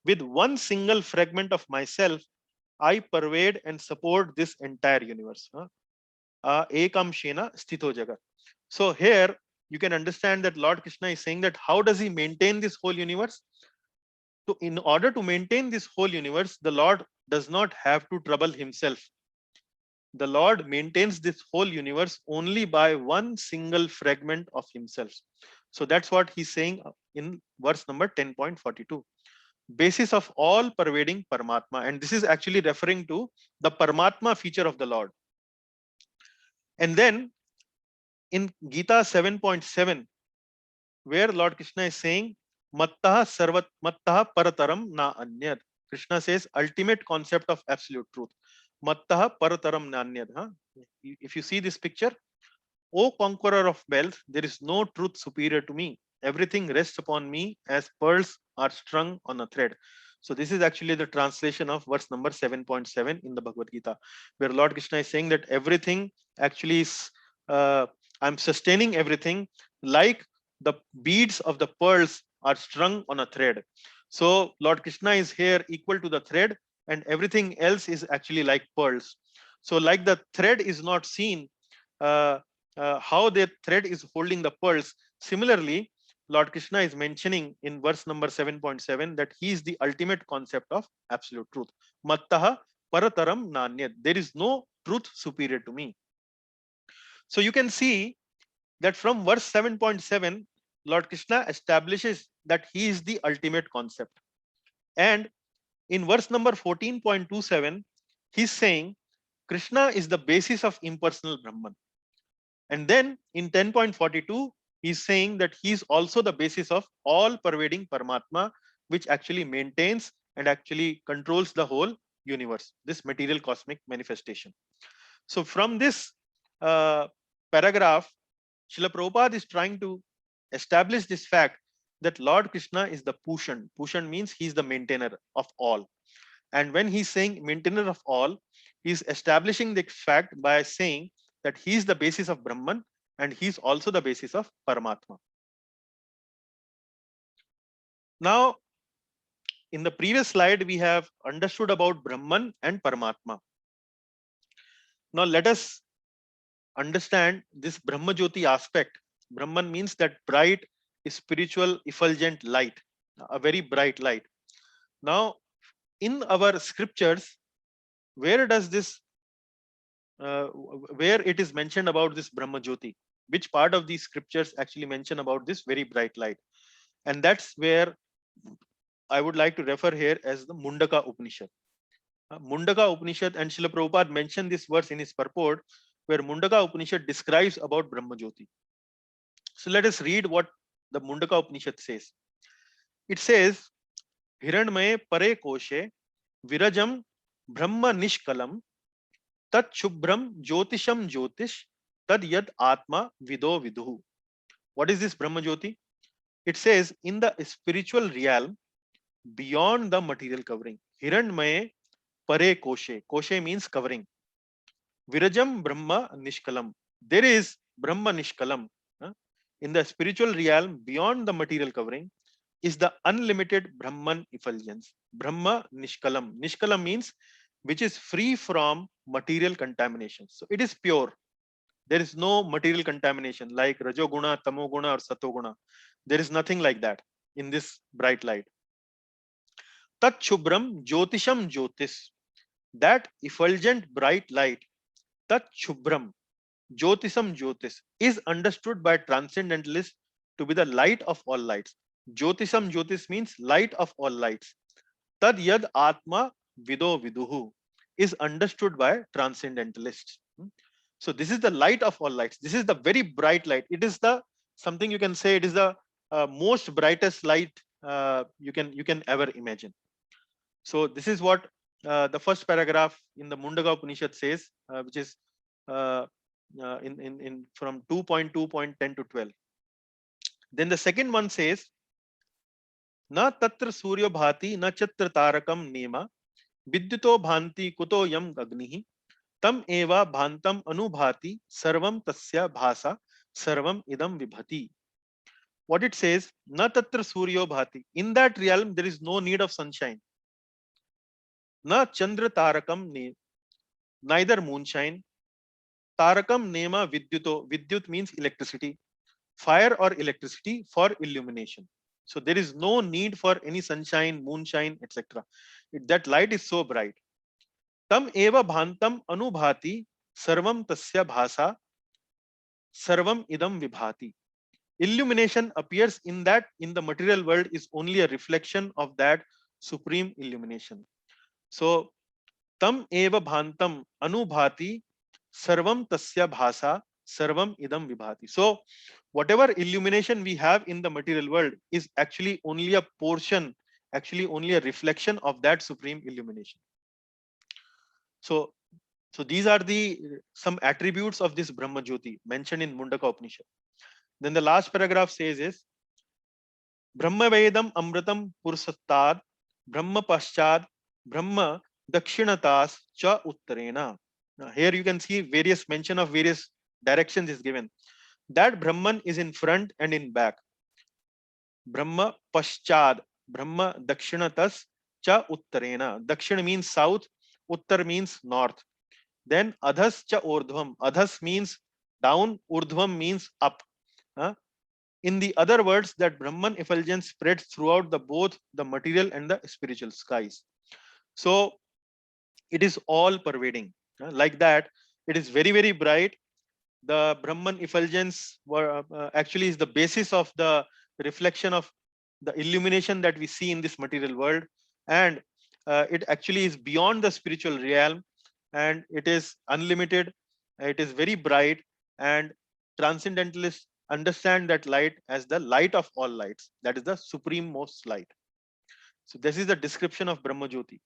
With one single fragment of myself, I pervade and support this entire universe. Ekam shena sthito jagat. So here you can understand that Lord Krishna is saying that how does he maintain this whole universe? So in order to maintain this whole universe, the Lord does not have to trouble himself. The Lord maintains this whole universe only by one single fragment of himself. So that's what he's saying in verse number 10.42. Basis of all pervading Paramatma. And this is actually referring to the Paramatma feature of the Lord. And then in Gita 7.7, where Lord Krishna is saying, Mattaha sarvat mattaha parataram na anyad. Krishna says ultimate concept of absolute truth. Mattaha parataram na anyad. If you see this picture, O conqueror of wealth, there is no truth superior to me. Everything rests upon me as pearls are strung on a thread. So this is actually the translation of verse number 7.7 in the Bhagavad Gita, where Lord Krishna is saying that everything actually is, I'm sustaining everything like the beads of the pearls are strung on a thread. So Lord Krishna is here equal to the thread, and everything else is actually like pearls. So like the thread is not seen, uh, how the thread is holding the pearls. Similarly, Lord Krishna is mentioning in verse number 7.7 that he is the ultimate concept of absolute truth. Mattaha parataram nanyat. There is no truth superior to me. So you can see that from verse 7.7, Lord Krishna establishes that he is the ultimate concept. And in verse number 14.27, he's saying Krishna is the basis of impersonal Brahman. And then in 10.42, he's saying that he's also the basis of all pervading Paramatma, which actually maintains and actually controls the whole universe, this material cosmic manifestation. So from this paragraph, Srila Prabhupada is trying to establish this fact that Lord Krishna is the Pushan. Pushan means he's the maintainer of all. And when he's saying maintainer of all, he's establishing the fact by saying that he's the basis of Brahman and he's also the basis of Paramatma. Now, in the previous slide, we have understood about Brahman and Paramatma. Now, let us understand this Brahma Jyoti aspect. Brahman means that bright, spiritual, effulgent light, a very bright light. Now, in our scriptures, where does this where it is mentioned about this Brahma Jyoti? Which part of these scriptures actually mention about this very bright light? And that's where I would like to refer here as the Mundaka Upanishad. Mundaka Upanishad, and Srila Prabhupada mentioned this verse in his purport, where Mundaka Upanishad describes about Brahma Jyoti. So let us read what the Mundaka Upanishad says. It says, Hiranmaye pare koshe virajam brahma nishkalam tat shubhram jyotisham jyotish tad yad atma vido viduhu. What is this Brahma Jyoti? It says in the spiritual realm beyond the material covering. Hiranmaye pare koshe. Koshe means covering. Virajam Brahma nishkalam. There is Brahma nishkalam. In the spiritual realm beyond the material covering is the unlimited Brahman effulgence. Brahma nishkalam. Nishkalam means which is free from material contamination. So it is pure. There is no material contamination like Rajoguna, Tamoguna, or Satoguna. There is nothing like that in this bright light. Tat Shubram Jyotisham Jyotis. That effulgent bright light, Tat Shubram Jyotisam Jyotis, is understood by transcendentalists to be the light of all lights. Jyotisam Jyotis means light of all lights. Tad Yad Atma Vido Viduhu is understood by transcendentalists. So this is the light of all lights. This is the very bright light. It is the something you can say it is the most brightest light you can ever imagine. So this is what the first paragraph in the Mundaka Upanishad says, which is in from 2.2.10 to 12. Then the second one says, Na tatra suryo bhati na chatra tarakam nema vidyuto bhanti kuto yam agnihi tam eva bhantam anubhati sarvam tasya bhasa sarvam idam vibhati. What it says, Na tatra suryo bhati. In that realm, there is no need of sunshine. Na chandra tarakam ne, neither moonshine. Tarakam nema vidyuto. Vidyut means electricity. Fire or electricity for illumination. So there is no need for any sunshine, moonshine, etc. That light is so bright. Tam eva bhantam anubhati sarvam tasya bhasa sarvam idam vibhati. Illumination appears in the material world is only a reflection of that supreme illumination. So tam eva bhantam anubhati sarvam tasya bhasa sarvam idam vibhati. So whatever illumination we have in the material world is actually only a portion, actually only a reflection of that supreme illumination. So these are the some attributes of this Brahma Jyoti mentioned in Mundaka Upanishad. Then the last paragraph says is Brahma Vedam Amritam Purusatad Brahma Paschad Brahma Dakshinatas Cha Uttarena. Now, here you can see various mention of various directions is given. That Brahman is in front and in back. Brahma Paschad Brahma Dakshinatas Cha Uttarena. Dakshina means south, Uttar means north. Then Adhas Cha Urdhvam. Adhas means down, Urdhvam means up. In the other words, that Brahman effulgence spreads throughout the both the material and the spiritual skies. So it is all pervading. Like that, it is very, very bright. The Brahman effulgence actually is the basis of the reflection of the illumination that we see in this material world. And it actually is beyond the spiritual realm, and it is unlimited. It is very bright, and transcendentalists understand that light as the light of all lights. That is the supreme most light. So this is the description of Brahma Jyoti.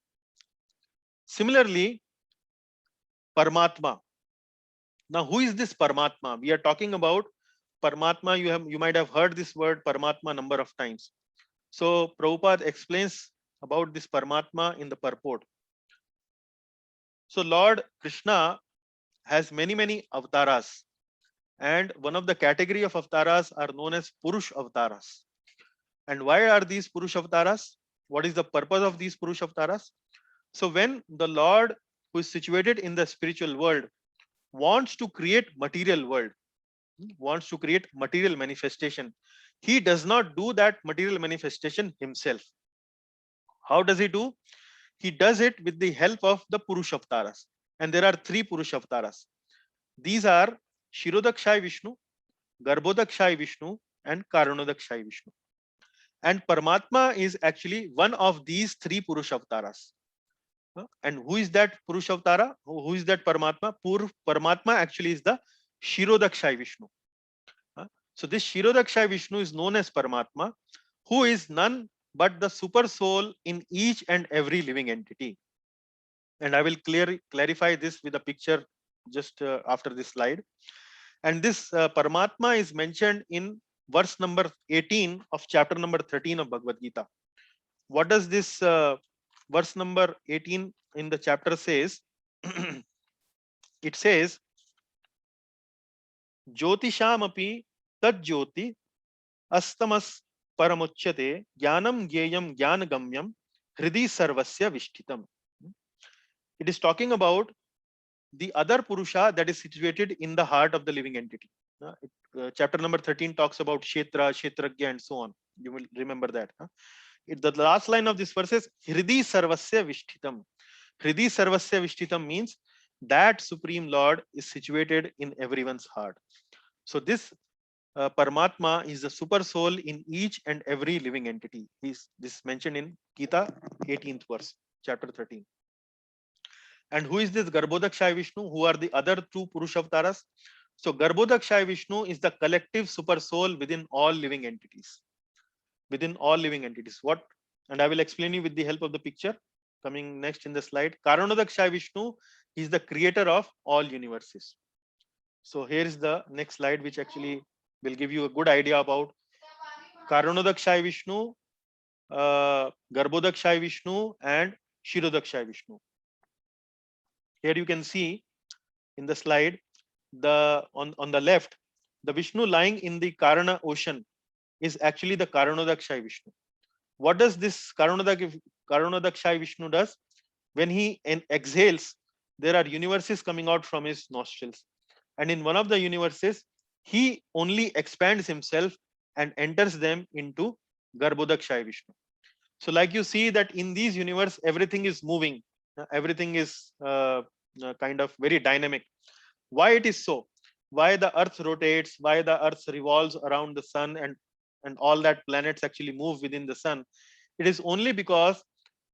Similarly, Paramatma. Now, who is this Paramatma? We are talking about Paramatma. You might have heard this word Paramatma number of times. So Prabhupada explains about this Paramatma in the purport. So Lord Krishna has many avatars, and one of the category of avatars are known as Purush avatars. And why are these Purush avatars? What is the purpose of these Purush avatars? So when the Lord, who is situated in the spiritual world, wants to create material world, wants to create material manifestation, he does not do that material manifestation himself. How does he do? He does it with the help of the Purush avatars. And there are three Purush avatars. These are Shirodakshai Vishnu, Garbhodakshai Vishnu, and Karanodakshai Vishnu. And Paramatma is actually one of these three Purush avatars. And who is that Purush avatara? Who is that Paramatma? Paramatma actually is the Shirodakshai Vishnu. So this Shirodakshai Vishnu is known as Paramatma, who is none but the super soul in each and every living entity. And I will clarify this with a picture just after this slide. And this Paramatma is mentioned in verse number 18 of chapter number 13 of Bhagavad Gita. What does this verse number 18 in the chapter says? It says, Jyotisham api tad jyoti astamas paramuchyate jnanam gyeyam jnanagamyam hridi sarvasya vishtitam. It is talking about the other Purusha that is situated in the heart of the living entity. Chapter number 13 talks about Kshetra, Kshetragya, and so on. You will remember that. The last line of this verse is Hridi Sarvasya Vishtitam. Hridi Sarvasya Vishtitam means that Supreme Lord is situated in everyone's heart. So this Paramatma is the super soul in each and every living entity. This is mentioned in Gita 18th verse, chapter 13. And who is this Garbhodakshai Vishnu? Who are the other two Purusha avatars? So Garbhodakshai Vishnu is the collective super soul within all living entities. within all living entities. What? And I will explain you with the help of the picture coming next in the slide. Karanodakshaya Vishnu is the creator of all universes. So here is the next slide, which actually will give you a good idea about Karanodakshaya Vishnu, Garbhodakshaya Vishnu, and Shirodakshaya Vishnu. Here you can see in the slide, on the left, the Vishnu lying in the Karana ocean is actually the Karanodakshaya Vishnu. What does this Karanodakshaya Vishnu does? When he exhales, there are universes coming out from his nostrils. And in one of the universes, he only expands himself and enters them into Garbhodakshaya Vishnu. So like you see that in these universe, everything is moving. Everything is kind of very dynamic. Why it is so? Why the earth rotates, why the earth revolves around the sun, and all that planets actually move within the sun. It is only because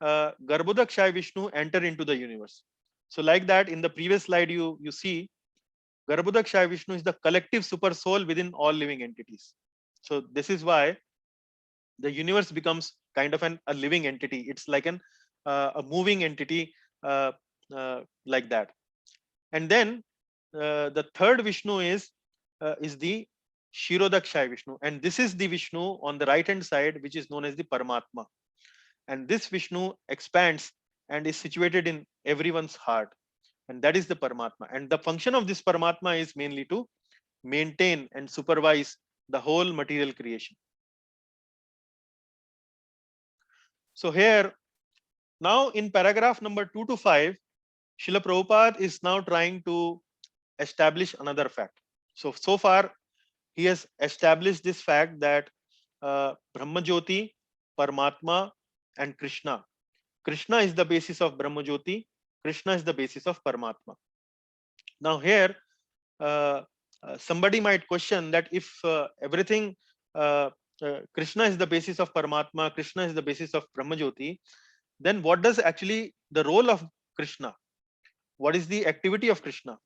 Garbhodakshaya Vishnu enter into the universe. So like that, in the previous slide, you see Garbhodakshaya Vishnu is the collective super soul within all living entities. So this is why the universe becomes kind of a living entity. It's like a moving entity, like that. And then the third Vishnu is the Shirodakshaya Vishnu, and this is the Vishnu on the right hand side, which is known as the Paramatma. And this Vishnu expands and is situated in everyone's heart, and that is the Paramatma. And the function of this Paramatma is mainly to maintain and supervise the whole material creation. So here, now in paragraph number 2 to 5, Srila Prabhupada is now trying to establish another fact. So far, he has established this fact that Brahmajyoti, Paramatma, and Krishna. Krishna is the basis of Brahmajyoti. Krishna is the basis of Paramatma. Now here, somebody might question that if everything, Krishna is the basis of Paramatma, Krishna is the basis of Brahmajyoti, then what does actually the role of Krishna? What is the activity of Krishna?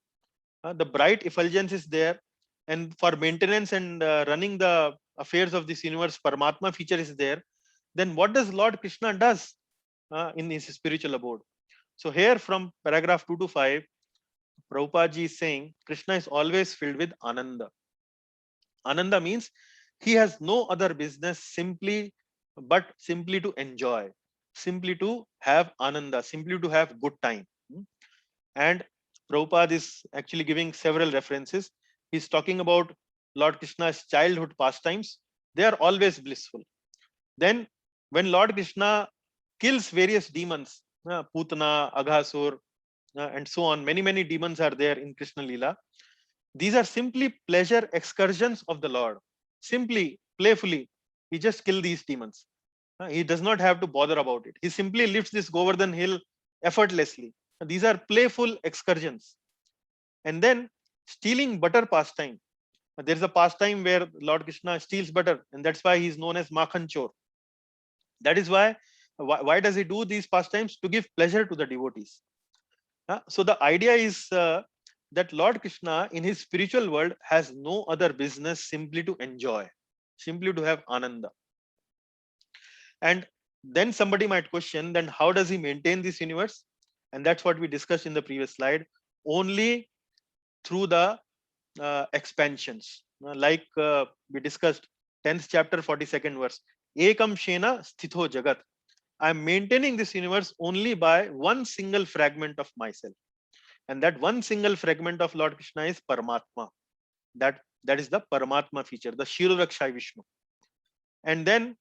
The bright effulgence is there, and for maintenance and running the affairs of this universe, Paramatma feature is there. Then what does Lord Krishna does in his spiritual abode? So here from paragraph 2 to 5, Prabhupada ji is saying Krishna is always filled with Ananda. Ananda means he has no other business but simply to enjoy, simply to have Ananda, simply to have good time. And Prabhupada is actually giving several references. He's talking about Lord Krishna's childhood pastimes. They are always blissful. Then when Lord Krishna kills various demons, Putana, Aghasur, and so on, many demons are there in Krishna Leela. These are simply pleasure excursions of the Lord. Simply, playfully, he just kills these demons. He does not have to bother about it. He simply lifts this Govardhan hill effortlessly. These are playful excursions. And then stealing butter pastime. There is a pastime where Lord Krishna steals butter, and that's why he is known as Makhan Chor. That is why does he do these pastimes? To give pleasure to the devotees. So the idea is that Lord Krishna in his spiritual world has no other business simply to enjoy, simply to have Ananda. And then somebody might question, then how does he maintain this universe? And that's what we discussed in the previous slide. Only through the expansions. Like we discussed 10th chapter 42nd verse. Ekam Shena Sthito Jagat. I am maintaining this universe only by one single fragment of myself. And that one single fragment of Lord Krishna is Paramatma. That is the Paramatma feature, the Shirodakshaya Vishnu. And then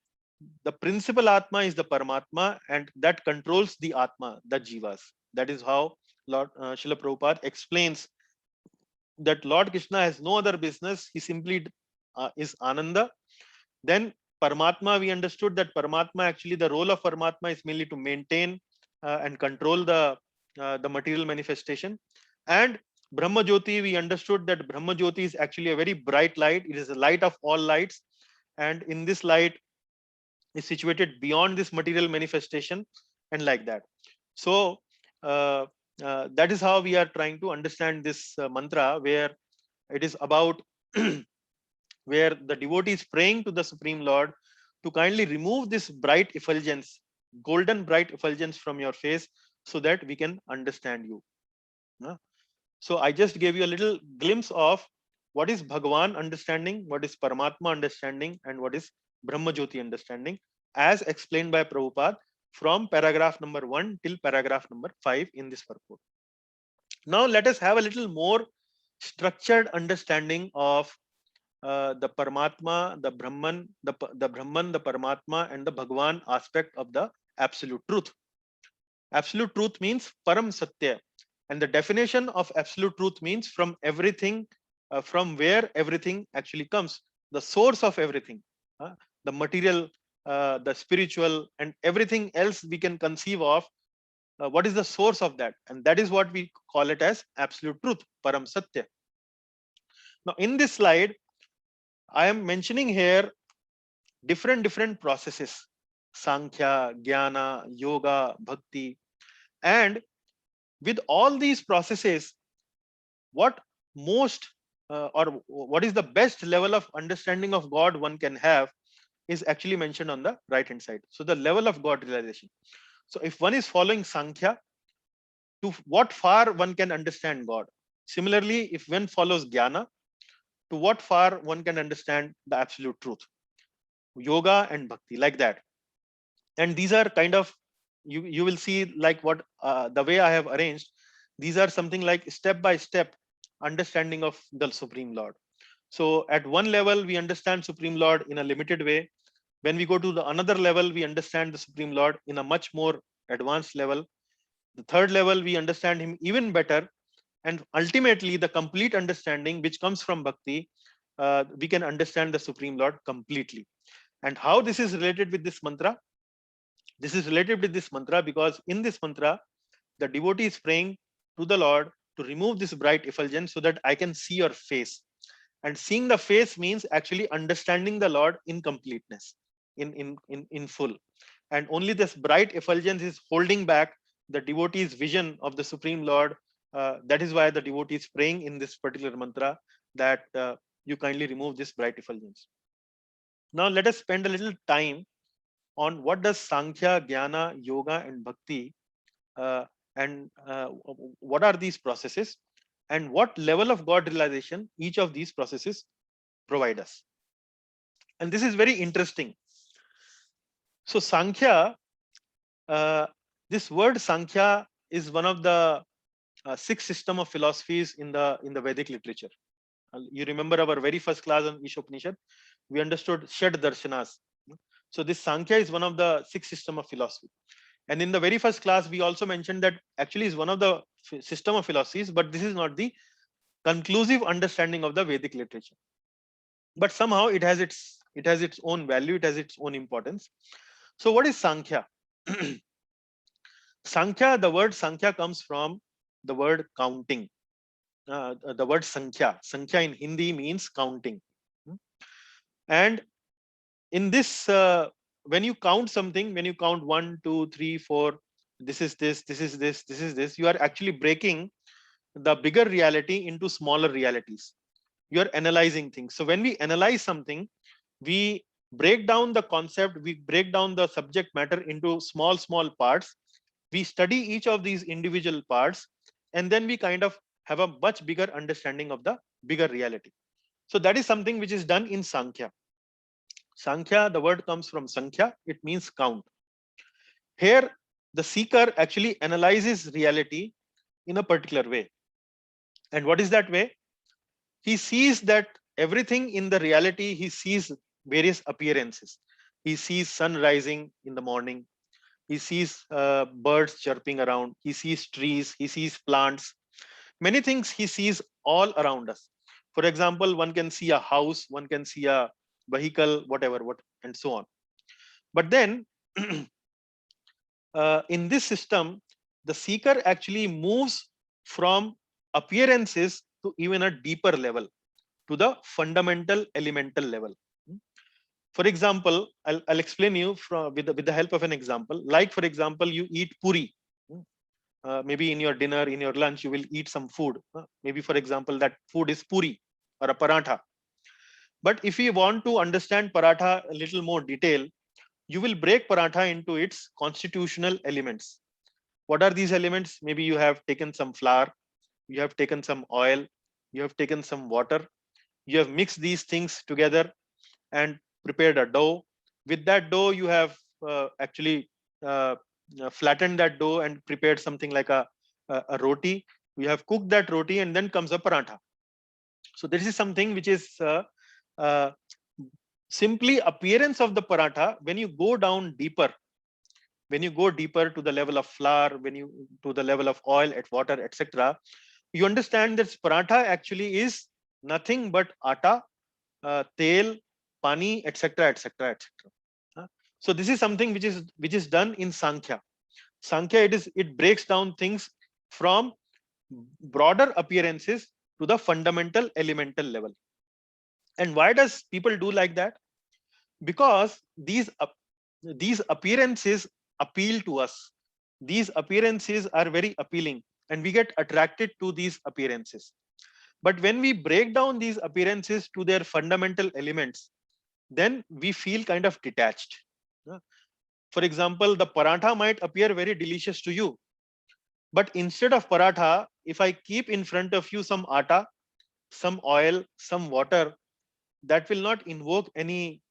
the principal Atma is the Paramatma, and that controls the Atma, the Jivas. That is how Lord Srila Prabhupada explains that Lord Krishna has no other business. He simply is Ananda. Then Paramatma, we understood that Paramatma, actually the role of Paramatma is mainly to maintain and control the material manifestation. And Brahma Jyoti, we understood that Brahma Jyoti is actually a very bright light. It is the light of all lights. And in this light is situated beyond this material manifestation, and like that. So that is how we are trying to understand this mantra, where it is about where the devotee is praying to the Supreme Lord to kindly remove this bright effulgence, golden bright effulgence from your face, so that we can understand you. So I just gave you a little glimpse of what is Bhagavan understanding, what is Paramatma understanding, and what is Brahma Jyoti understanding, as explained by Prabhupada from paragraph number 1 till paragraph number 5 in this purport. Now let us have a little more structured understanding of the Paramatma, the Brahman, the Brahman, the Paramatma, and the Bhagavan aspect of the absolute truth. Absolute truth means Param Satya, and the definition of absolute truth means from everything, from where everything actually comes, the source of everything, the material, the spiritual, and everything else we can conceive of. What is the source of that? And that is what we call it as absolute truth, Param Satya. Now, in this slide, I am mentioning here different processes: Sankhya, Jnana, Yoga, Bhakti, and with all these processes, what most or what is the best level of understanding of God one can have is actually mentioned on the right hand side. So the level of God realization. So if one is following Sankhya, to what far one can understand God. Similarly, if one follows Jnana, to what far one can understand the absolute truth. Yoga and Bhakti, like that. And these are kind of, you will see like what the way I have arranged. These are something like step by step understanding of the Supreme Lord. So at one level, we understand Supreme Lord in a limited way. When we go to the another level, we understand the Supreme Lord in a much more advanced level. The third level, we understand him even better. And ultimately, the complete understanding which comes from Bhakti, we can understand the Supreme Lord completely. And how this is related with this mantra? This is related with this mantra because in this mantra, the devotee is praying to the Lord to remove this bright effulgence so that I can see your face. And seeing the face means actually understanding the Lord in completeness, in full. And only this bright effulgence is holding back the devotee's vision of the Supreme Lord. That is why the devotee is praying in this particular mantra that you kindly remove this bright effulgence. Now let us spend a little time on what does Sankhya, Jnana, Yoga, and Bhakti, and what are these processes, and what level of God realization each of these processes provide us. And this is very interesting. So Sankhya, this word Sankhya is one of the 6 system of philosophies in the Vedic literature. You remember our very first class on Ishopanishad, we understood Shad Darshanas. So this Sankhya is one of the 6 system of philosophy. And in the very first class, we also mentioned that actually is one of the system of philosophies, but this is not the conclusive understanding of the Vedic literature. But somehow it has its own value, it has its own importance. So what is Sankhya? Sankhya, the word Sankhya comes from the word counting. The word Sankhya. Sankhya in Hindi means counting. And in this, when you count something, when you count 1, 2, 3, 4, this is this, this is this, this is this, you are actually breaking the bigger reality into smaller realities. You are analyzing things. So when we analyze something, we break down the concept, we break down the subject matter into small parts. We study each of these individual parts, and then we kind of have a much bigger understanding of the bigger reality. So that is something which is done in Sankhya. Sankhya, the word comes from Sankhya, it means count. Here, the seeker actually analyzes reality in a particular way. And what is that way? He sees that everything in the reality, he sees various appearances. He sees sun rising in the morning. He sees birds chirping around. He sees trees. He sees plants. Many things he sees all around us. For example, one can see a house, one can see a vehicle, whatever, and so on. But then in this system, the seeker actually moves from appearances to even a deeper level, to the fundamental elemental level. For example, I'll explain you with the help of an example. Like, for example, you eat puri. Maybe in your dinner, in your lunch, you will eat some food. Maybe, for example, that food is puri or a paratha. But if you want to understand paratha a little more detail, you will break paratha into its constitutional elements. What are these elements? Maybe you have taken some flour, you have taken some oil, you have taken some water, you have mixed these things together and prepared a dough. With that dough, you have actually uh, flattened that dough and prepared something like a roti. You have cooked that roti, and then comes a paratha. So this is something which is uh, simply appearance of the paratha. When you go down deeper, when you go deeper to the level of flour, when you to the level of oil, at water, etc., you understand that paratha actually is nothing but atta, tel, pani, etc., etc., etc. So this is something which is done in Sankhya. Sankhya, it breaks down things from broader appearances to the fundamental elemental level. And why does people do like that? Because these appearances appeal to us. These appearances are very appealing, and we get attracted to these appearances. But when we break down these appearances to their fundamental elements, then we feel kind of detached. For example, the paratha might appear very delicious to you, but instead of paratha, if I keep in front of you some atta, some oil, some water, that will not invoke any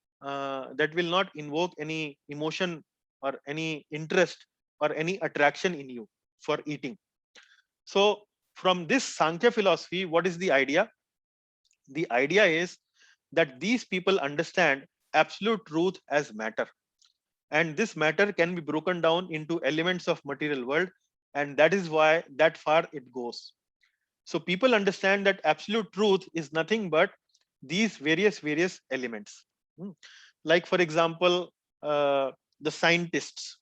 emotion or any interest or any attraction in you for eating. So from this Sankhya philosophy, what is the idea? The idea is that these people understand absolute truth as matter, and this matter can be broken down into elements of material world, and that is why that far it goes. So people understand that absolute truth is nothing but these various elements. Hmm. Like for example, the scientists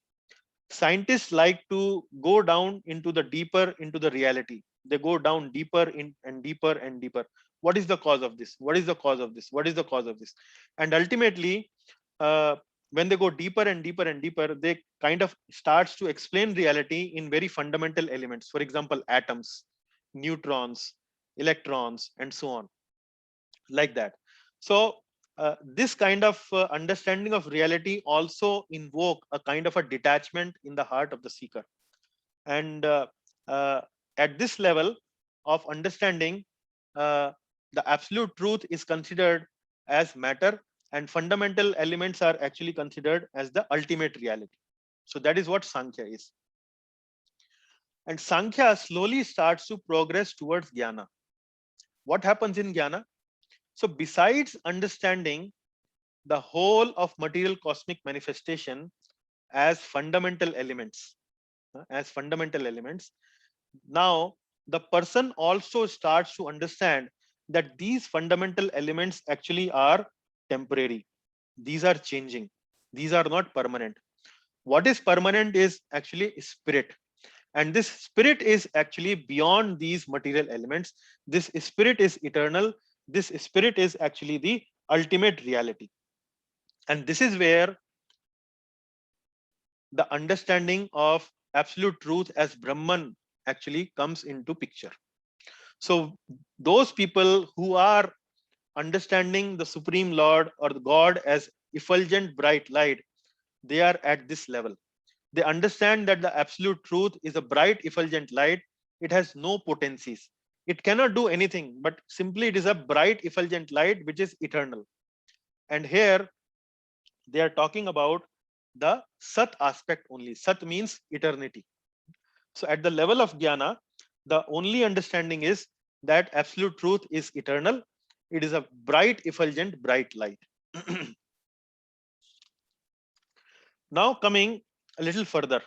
like to go down into the deeper into the reality. They go down deeper in and deeper and deeper. What is the cause of this? What is the cause of this? What is the cause of this? And ultimately, uh, when they go deeper and deeper and deeper, they kind of starts to explain reality in very fundamental elements. For example, atoms, neutrons, electrons, and so on, like that. So this kind of understanding of reality also invoke a kind of a detachment in the heart of the seeker. And uh, at this level of understanding, uh, the absolute truth is considered as matter, and fundamental elements are actually considered as the ultimate reality. So that is what Sankhya is. And Sankhya slowly starts to progress towards Jnana. What happens in Jnana? So besides understanding the whole of material cosmic manifestation as fundamental elements, now the person also starts to understand that these fundamental elements actually are temporary. These are changing. These are not permanent. What is permanent is actually spirit. And this spirit is actually beyond these material elements. This spirit is eternal. This spirit is actually the ultimate reality. And this is where the understanding of absolute truth as Brahman actually comes into picture. So those people who are understanding the Supreme Lord or the God as effulgent bright light, they are at this level. They understand that the absolute truth is a bright effulgent light. It has no potencies. It cannot do anything, but simply it is a bright effulgent light which is eternal. And here they are talking about the Sat aspect only. Sat means eternity. So at the level of Jnana, the only understanding is that absolute truth is eternal. It is a bright, effulgent, bright light. Now coming a little further,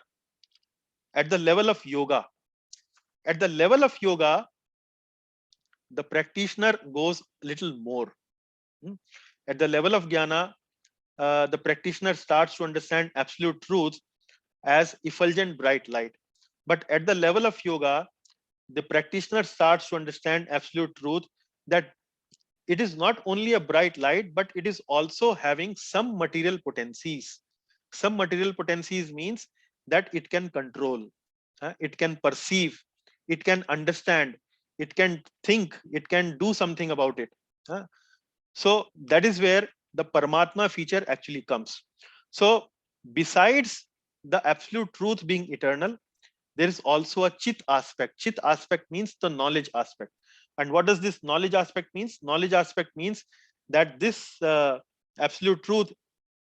at the level of yoga. At the level of yoga, the practitioner goes a little more. Hmm. At the level of Jnana, the practitioner starts to understand absolute truth as effulgent bright light. But at the level of yoga, the practitioner starts to understand absolute truth that it is not only a bright light, but it is also having some material potencies. Some material potencies means that it can control, it can perceive, it can understand, it can think, it can do something about it. So that is where the Paramatma feature actually comes. So besides the absolute truth being eternal, there is also a chit aspect. Chit aspect means the knowledge aspect. And what does this knowledge aspect means? Knowledge aspect means that this absolute truth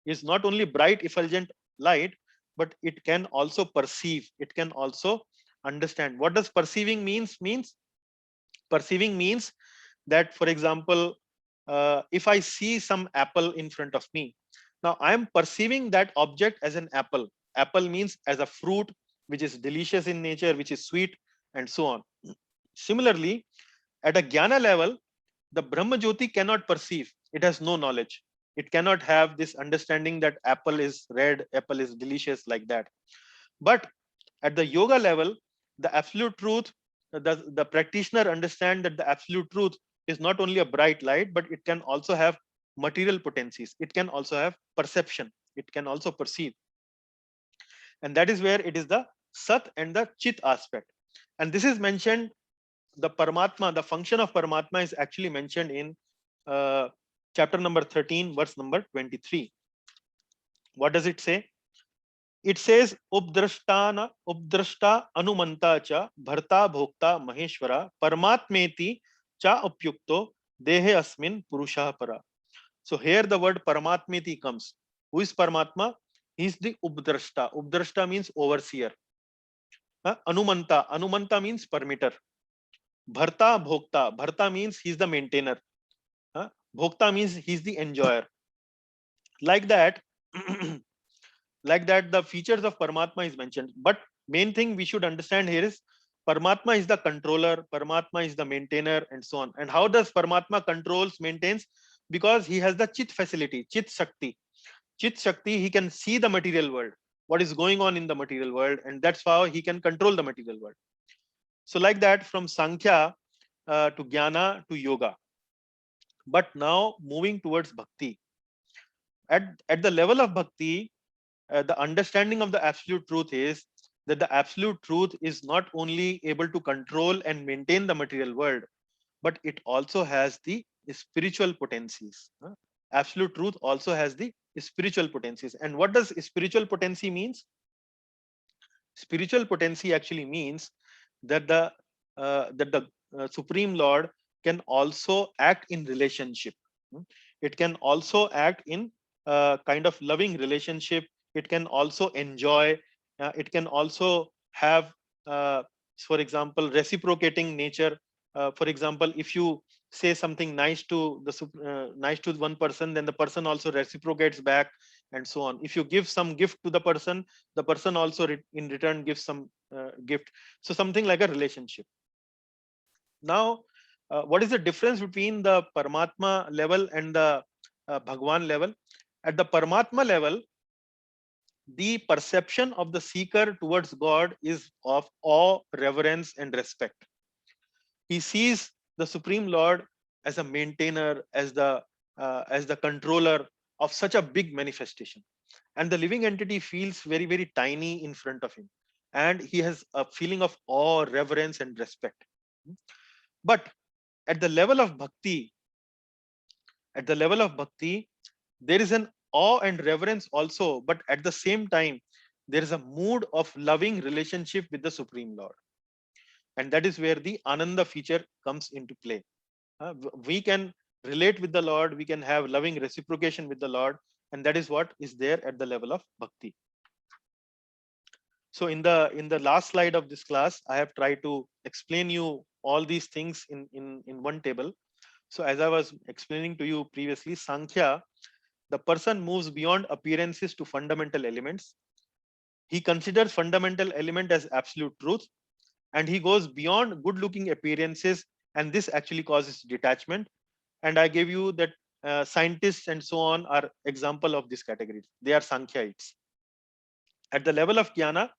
is not only bright effulgent light, but it can also perceive, it can also understand. What does perceiving means? Perceiving means that, for example, if I see some apple in front of me, now I am perceiving that object as an apple. Apple means as a fruit which is delicious in nature, which is sweet, and so on. Similarly, at a jnana level, the Brahma Jyoti cannot perceive. It has no knowledge. It cannot have this understanding that apple is red, apple is delicious, like that. But at the yoga level, the absolute truth, the practitioner understand that the absolute truth is not only a bright light, but it can also have material potencies. It can also have perception. It can also perceive. And that is where it is the Sat and the Chit aspect. And this is mentioned, the Paramatma, the function of Paramatma is actually mentioned in chapter number 13, verse number 23. What does it say? It says, Updrashta Anumanta cha Bharta Bhokta Maheshwara Paramatmeti cha Upyukto Dehe Asmin Purusha Para. So here the word Paramatmeti comes. Who is Paramatma? He is the Updrashta. Updrashta means overseer. Anumanta. Anumanta means permitter. Bharta Bhokta. Bharta means he is the maintainer. Bhokta means he is the enjoyer. Like that, like that, the features of Paramatma is mentioned. But main thing we should understand here is Paramatma is the controller, Paramatma is the maintainer, and so on. And how does Paramatma controls, maintains? Because he has the Chit facility, Chit Shakti. Chit Shakti, he can see the material world, what is going on in the material world, and that's how he can control the material world. So like that, from Sankhya to Jnana to Yoga. But now moving towards Bhakti. At the level of Bhakti, the understanding of the absolute truth is that the absolute truth is not only able to control and maintain the material world, but it also has the spiritual potencies. Absolute truth also has the spiritual potencies. And what does spiritual potency means? Spiritual potency actually means that the Supreme Lord can also act in relationship. It can also act in kind of loving relationship. It can also enjoy. It can also have, for example, reciprocating nature. For example, if you say something nice to nice to one person, then the person also reciprocates back, and so on. If you give some gift to the person also in return gives some gift. So something like a relationship. Now, what is the difference between the Paramatma level and the Bhagwan level? At the Paramatma level, the perception of the seeker towards God is of awe, reverence, and respect. He sees the Supreme Lord as a maintainer, as the controller of such a big manifestation, and the living entity feels very, very tiny in front of him, and he has a feeling of awe, reverence, and respect. But at the level of bhakti, at the level of bhakti, there is an awe and reverence also, but at the same time, there is a mood of loving relationship with the Supreme Lord. And that is where the Ananda feature comes into play. We can relate with the Lord, we can have loving reciprocation with the Lord, and that is what is there at the level of bhakti. So in the last slide of this class, I have tried to explain you all these things in one table. So as I was explaining to you previously, Sankhya, the person moves beyond appearances to fundamental elements. He considers fundamental element as absolute truth, and he goes beyond good looking appearances, and this actually causes detachment. And I gave you that scientists and so on are example of this category. They are Sankhyaites. At the level of jnana,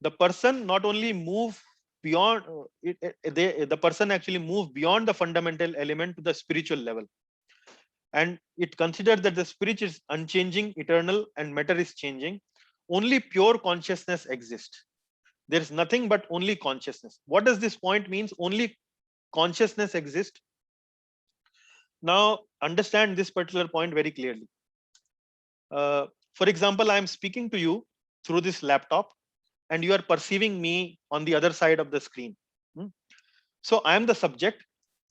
the person not only move beyond the person actually move beyond the fundamental element to the spiritual level, and it considers that the spirit is unchanging, eternal, and matter is changing. Only pure consciousness exists. There is nothing but only consciousness. What does this point means? Only consciousness exists. Now, understand this particular point very clearly. For example, I am speaking to you through this laptop, and you are perceiving me on the other side of the screen. Hmm. So I am the subject.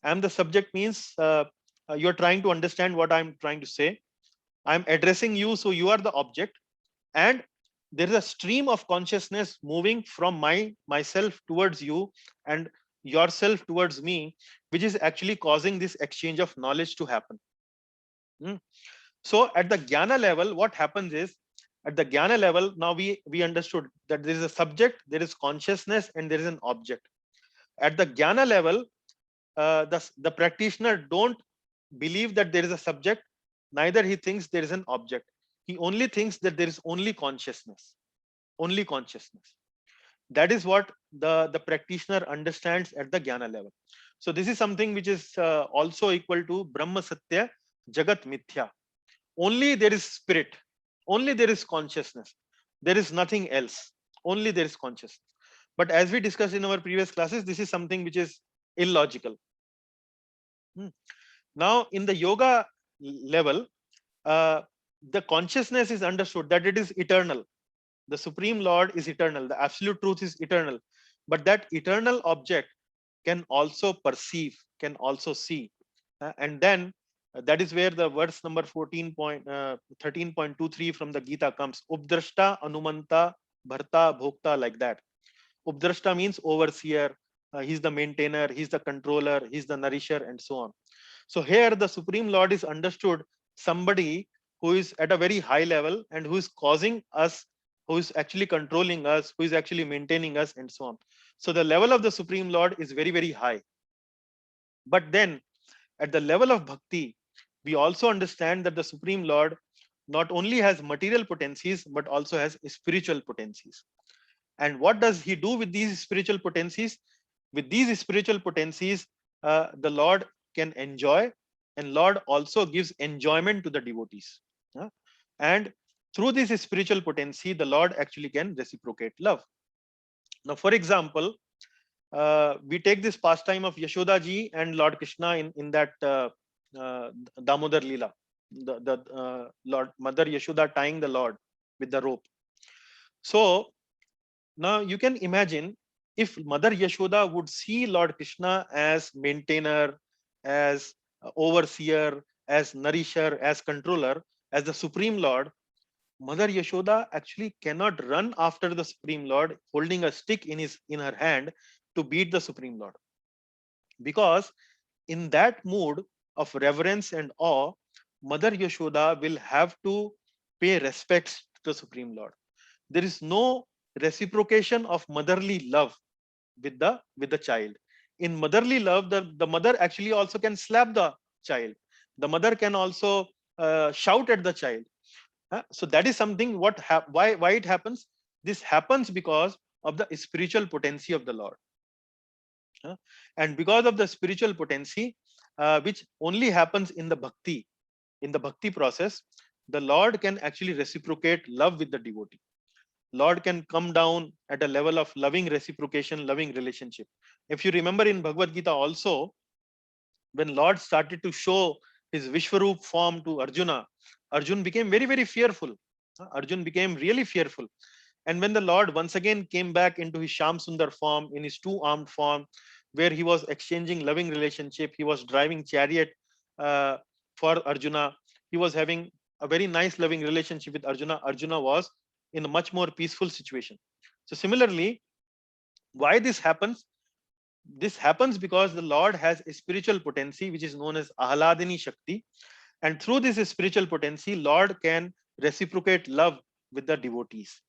I am the subject means you are trying to understand what I am trying to say. I am addressing you, so you are the object, and there is a stream of consciousness moving from myself towards you and yourself towards me, which is actually causing this exchange of knowledge to happen. Hmm. So at the jnana level, what happens is, at the jnana level, now we understood that there is a subject, there is consciousness, and there is an object. At the jnana level, the practitioner don't believe that there is a subject, neither he thinks there is an object. He only thinks that there is only consciousness. Only consciousness. That is what the practitioner understands at the jnana level. So this is something which is also equal to Brahma Satya Jagat Mithya. Only there is spirit, only there is consciousness, there is nothing else, only there is consciousness. But as we discussed in our previous classes, this is something which is illogical. Now in the yoga level, uh, the consciousness is understood that it is eternal. The Supreme Lord is eternal, the absolute truth is eternal, but that eternal object can also perceive, can also see. And then that is where the verse number 13.23 from the Gita comes. Updrashta, Anumanta, Bharta, Bhokta, like that. Updrashta means overseer, he's the maintainer, he's the controller, he's the nourisher, and so on. So here the Supreme Lord is understood somebody who is at a very high level and who is causing us, who is actually controlling us, who is actually maintaining us, and so on. So the level of the Supreme Lord is very, very high. But then at the level of bhakti, we also understand that the Supreme Lord not only has material potencies, but also has spiritual potencies. And what does he do with these spiritual potencies? With these spiritual potencies, the Lord can enjoy, and Lord also gives enjoyment to the devotees. And through this spiritual potency, the Lord actually can reciprocate love. Now, for example, we take this pastime of Yashoda ji and Lord Krishna in that Damodar Leela, the Lord Mother Yashoda tying the Lord with the rope. So now you can imagine if Mother Yashoda would see Lord Krishna as maintainer, as overseer, as nourisher, as controller, as the Supreme Lord, Mother Yashoda actually cannot run after the Supreme Lord holding a stick in her hand to beat the Supreme Lord. Because in that mood of reverence and awe, Mother Yashoda will have to pay respects to the Supreme Lord. There is no reciprocation of motherly love with the child. In motherly love, the mother actually also can slap the child. The mother can also shout at the child. So that is something why it happens. This happens because of the spiritual potency of the Lord. And because of the spiritual potency, which only happens in the bhakti process, the Lord can actually reciprocate love with the devotee. Lord can come down at a level of loving reciprocation, loving relationship. If you remember in Bhagavad Gita also, when Lord started to show his Vishwaroop form to Arjuna, Arjun became very, very fearful. Arjun became really fearful. And when the Lord once again came back into his Sham Sundar form, in his two-armed form, where he was exchanging loving relationship, he was driving chariot uh, for Arjuna, he was having a very nice loving relationship with Arjuna. Arjuna was in a much more peaceful situation. So similarly, why this happens? This happens because the Lord has a spiritual potency which is known as Ahladini Shakti, and through this spiritual potency, Lord can reciprocate love with the devotees.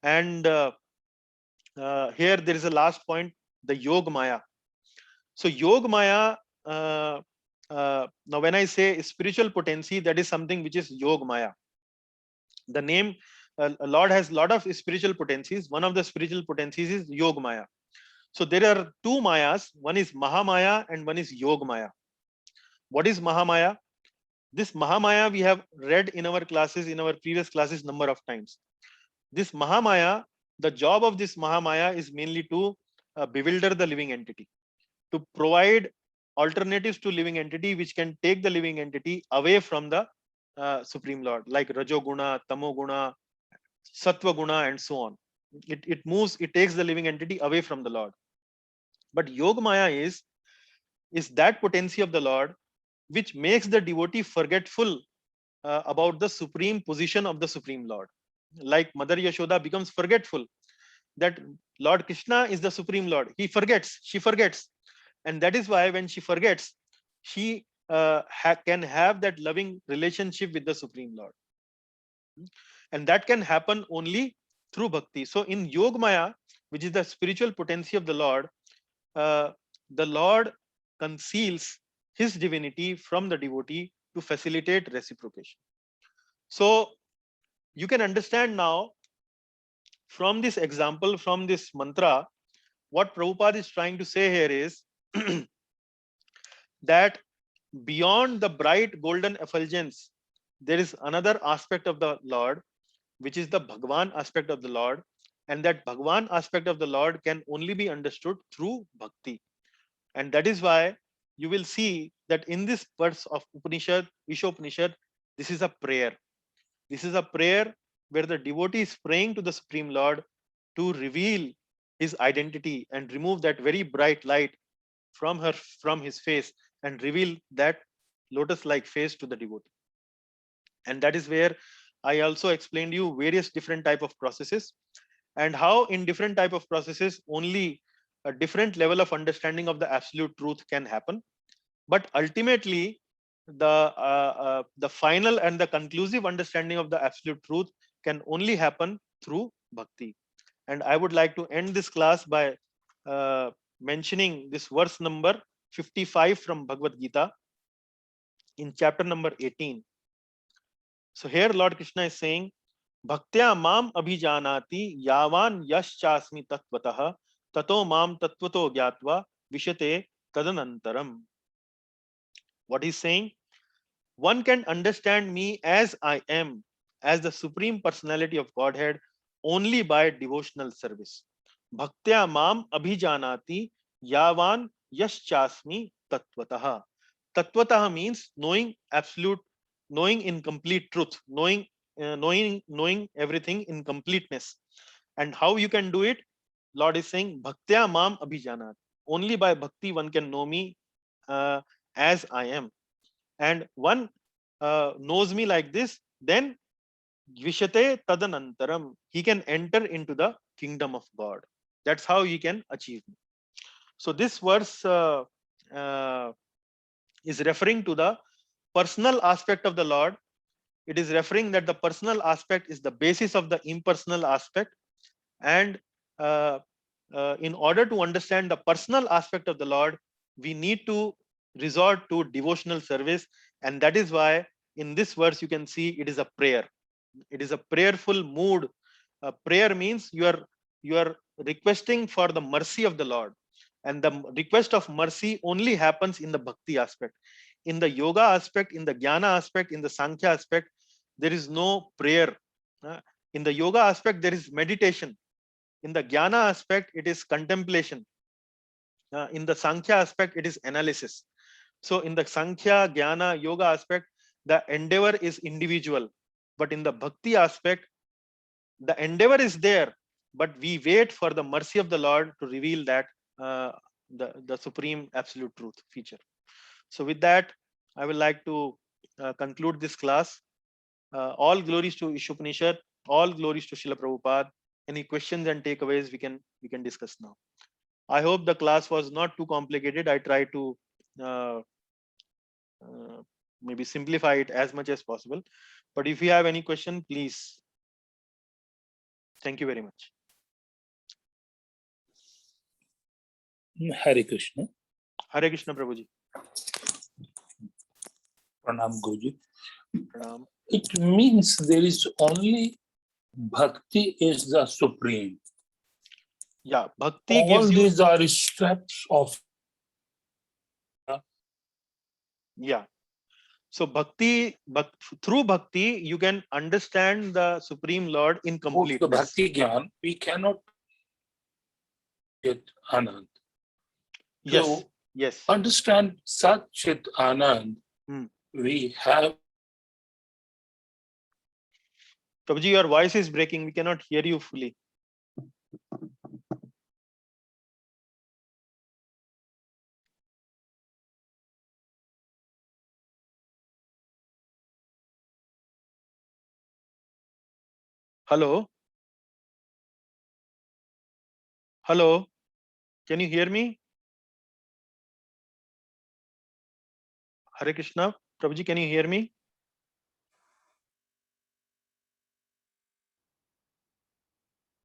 And here there is a last point, the Yog Maya. So Yog Maya, now when I say spiritual potency, that is something which is Yog Maya. The name Lord has a lot of spiritual potencies. One of the spiritual potencies is Yog Maya. So there are two Mayas. One is Mahamaya and one is Yog Maya. What is Mahamaya? This Mahamaya we have read in our classes, in our previous classes, number of times. This Mahamaya, the job of this Mahamaya is mainly to bewilder the living entity, to provide alternatives to living entity which can take the living entity away from the Supreme Lord, like Rajoguna, Tamoguna, Sattva Guna, and so on. It takes the living entity away from the Lord. But Yogamaya is that potency of the Lord which makes the devotee forgetful about the supreme position of the Supreme Lord. Like Mother Yashoda becomes forgetful that Lord Krishna is the Supreme Lord. She forgets. And that is why when she forgets, she can have that loving relationship with the Supreme Lord. And that can happen only through bhakti. So in Yogamaya, which is the spiritual potency of the Lord conceals his divinity from the devotee to facilitate reciprocation. So you can understand now from this example, from this mantra, what Prabhupada is trying to say here is that beyond the bright golden effulgence, there is another aspect of the Lord, which is the Bhagwan aspect of the Lord. And that Bhagwan aspect of the Lord can only be understood through bhakti. And that is why you will see that in this verse of Upanishad, Ishopanishad, this is a prayer. This is a prayer where the devotee is praying to the Supreme Lord to reveal his identity and remove that very bright light from his face and reveal that lotus-like face to the devotee. And that is where I also explained you various different type of processes and how in different type of processes only a different level of understanding of the absolute truth can happen. But ultimately, the final and the conclusive understanding of the absolute truth can only happen through bhakti. And I would like to end this class by mentioning this verse number 55 from Bhagavad Gita in chapter number 18. So here Lord Krishna is saying, Bhaktya mam abhijanati yavan yaschasmi tatvatah tato mam tatvato gyatva vishate tadanantaram. What he's saying? One can understand me as I am, as the Supreme Personality of Godhead, only by devotional service. Bhaktya mam abhijanati yavan yaschasmi tatvatah. Tatvatah means knowing absolute, knowing in complete truth, knowing everything in completeness. And how you can do it? Lord is saying, Bhaktya mam abhijanat. Only by bhakti one can know me as I am. And one knows me like this, then Vishate Tadanantaram, he can enter into the kingdom of God. That's how he can achieve me. So this verse is referring to the personal aspect of the Lord. It is referring that the personal aspect is the basis of the impersonal aspect. And in order to understand the personal aspect of the Lord, we need to resort to devotional service. And that is why in this verse you can see it is a prayer. It is a prayerful mood. Prayer means you are requesting for the mercy of the Lord. And the request of mercy only happens in the bhakti aspect. In the yoga aspect, in the jnana aspect, in the sankhya aspect, there is no prayer. In the yoga aspect, there is meditation. In the jnana aspect, it is contemplation. In the sankhya aspect, it is analysis. So in the sankhya, jnana, yoga aspect, the endeavor is individual. But in the bhakti aspect, the endeavor is there, but we wait for the mercy of the Lord to reveal that the supreme absolute truth feature. So with that, I would like to conclude this class. All glories to Ishopanishad, all glories to Srila Prabhupada. Any questions and takeaways we can discuss now. I hope the class was not too complicated. I try to maybe simplify it as much as possible. But if you have any question, please. Thank you very much. Hare Krishna. Hare Krishna, Prabhuji. Pranam Guruji. Pranam. It means there is only bhakti is the supreme. Yeah, bhakti All gives you. these are steps of. Yeah. So bhakti, through bhakti, you can understand the Supreme Lord in Without completeness. the bhakti gyan, we cannot get Anand. Yes. So Yes. understand Sat Chit Anand, we have. Prabhuji, your voice is breaking. We cannot hear you fully. Hello? Hello? Can you hear me? Hare Krishna. Prabhuji, can you hear me?